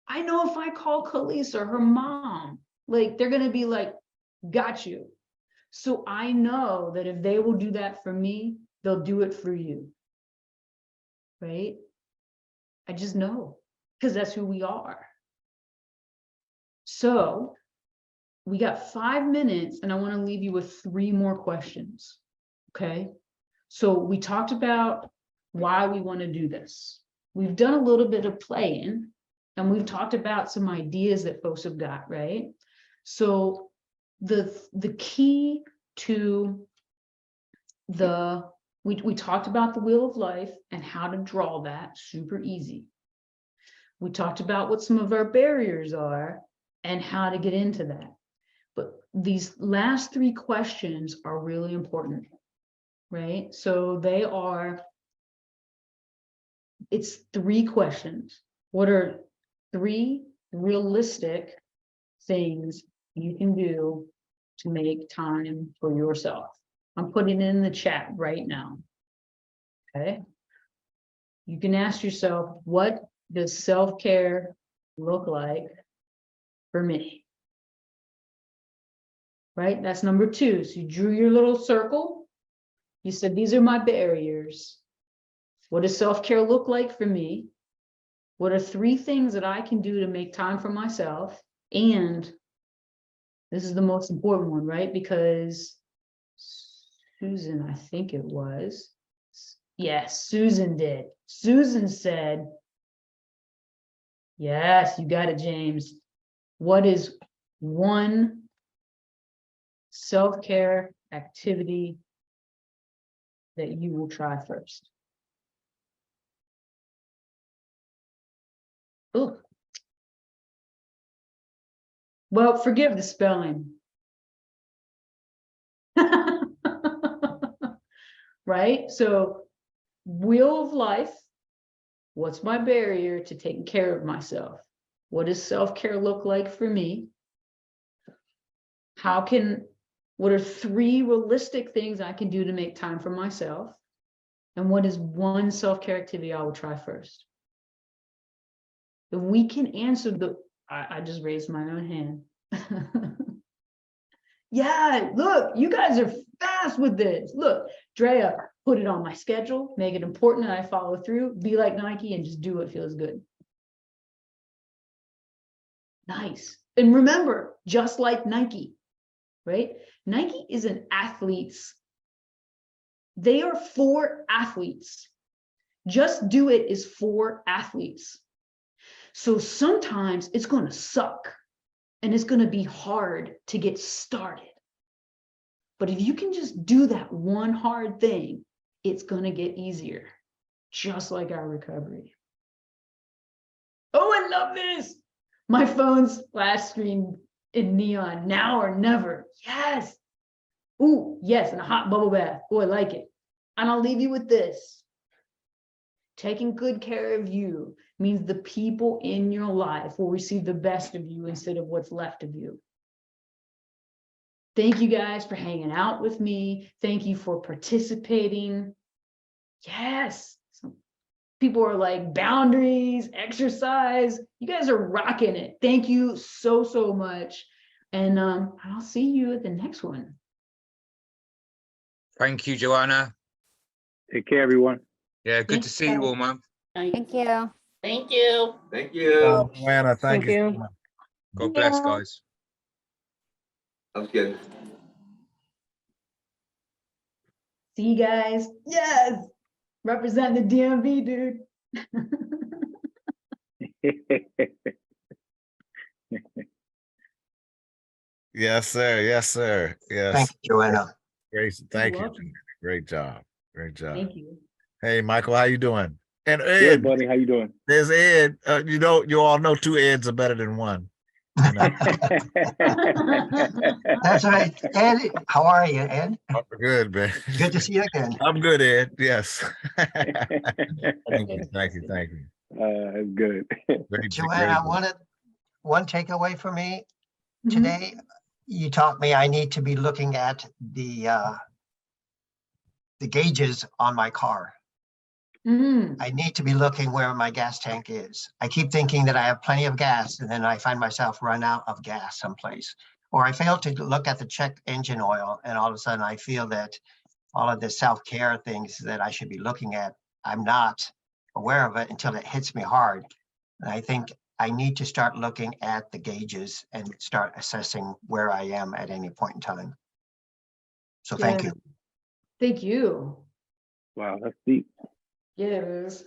I know if I call Khalees or her mom, like they're gonna be like, got you. So I know that if they will do that for me, they'll do it for you, right? I just know, because that's who we are. So we got 5 minutes and I want to leave you with 3 more questions, okay? So we talked about why we want to do this. We've done a little bit of playing and we've talked about some ideas that folks have got, right? So the key to we talked about the wheel of life and how to draw that super easy. We talked about what some of our barriers are and how to get into that. But these last 3 questions are really important, right? So it's 3 questions. What are 3 realistic things you can do to make time for yourself? I'm putting it in the chat right now, okay? You can ask yourself, what does self-care look like for me? Right, that's number 2. So you drew your little circle. You said, these are my barriers. What does self-care look like for me? What are 3 things that I can do to make time for myself? And this is the most important one, right? Because Susan, I think it was. Yes, Susan did. Susan said, yes, you got it, James. What is one self-care activity that you will try first? Ooh. Well, forgive the spelling. Right? So, wheel of life. What's my barrier to taking care of myself? What does self-care look like for me? What are 3 realistic things I can do to make time for myself? And what is one self-care activity I will try first? If we can answer I just raised my own hand. Yeah, look, you guys are fast with this. Look, Drea, put it on my schedule, make it important that I follow through, be like Nike and just do what feels good. Nice. And remember, just like Nike, right? Nike is an athlete's. They are for athletes. Just do it is for athletes. So sometimes it's going to suck and it's going to be hard to get started. But if you can just do that one hard thing, it's going to get easier, just like our recovery. Oh, I love this. My phone's splash screen in neon, now or never. Yes. Ooh, yes, and a hot bubble bath. Oh, I like it. And I'll leave you with this. Taking good care of you means the people in your life will receive the best of you instead of what's left of you. Thank you guys for hanging out with me. Thank you for participating. Yes. Some people are like boundaries, exercise. You guys are rocking it. Thank you so, so much. And I'll see you at the next one. Thank you, Joanna. Take care, everyone. Yeah, good to see you all, man. Thank you. Thank you. Thank you. Joanna, thank you. so you. much. God bless, guys. That was good. See you guys. Yes. Represent the DMV, dude. Yes, sir. Yes, sir. Yes. Thank you, Joanna. Great. Thank you. welcome. Great job. Great job. Thank you. Hey, Michael, how you doing? And Good, Ed, buddy. How you doing? there's Ed. You all know 2 Eds are better than 1. You know? That's right. Ed, how are you, Ed? Oh, good, man. Good to see you again. I'm good, Ed. Yes. Thank you. Thank you. Thank you. That's good. Joanna, I wanted one takeaway for me today. You taught me I need to be looking at the the gauges on my car. Mm, I need to be looking where my gas tank is. I keep thinking that I have plenty of gas, and then I find myself run out of gas someplace. Or I fail to look at the check engine oil, and all of a sudden I feel that all of the self-care things that I should be looking at, I'm not aware of it until it hits me hard. And I think I need to start looking at the gauges and start assessing where I am at any point in time. So thank yeah. you. Thank you. Wow, that's deep. Yeah, it is.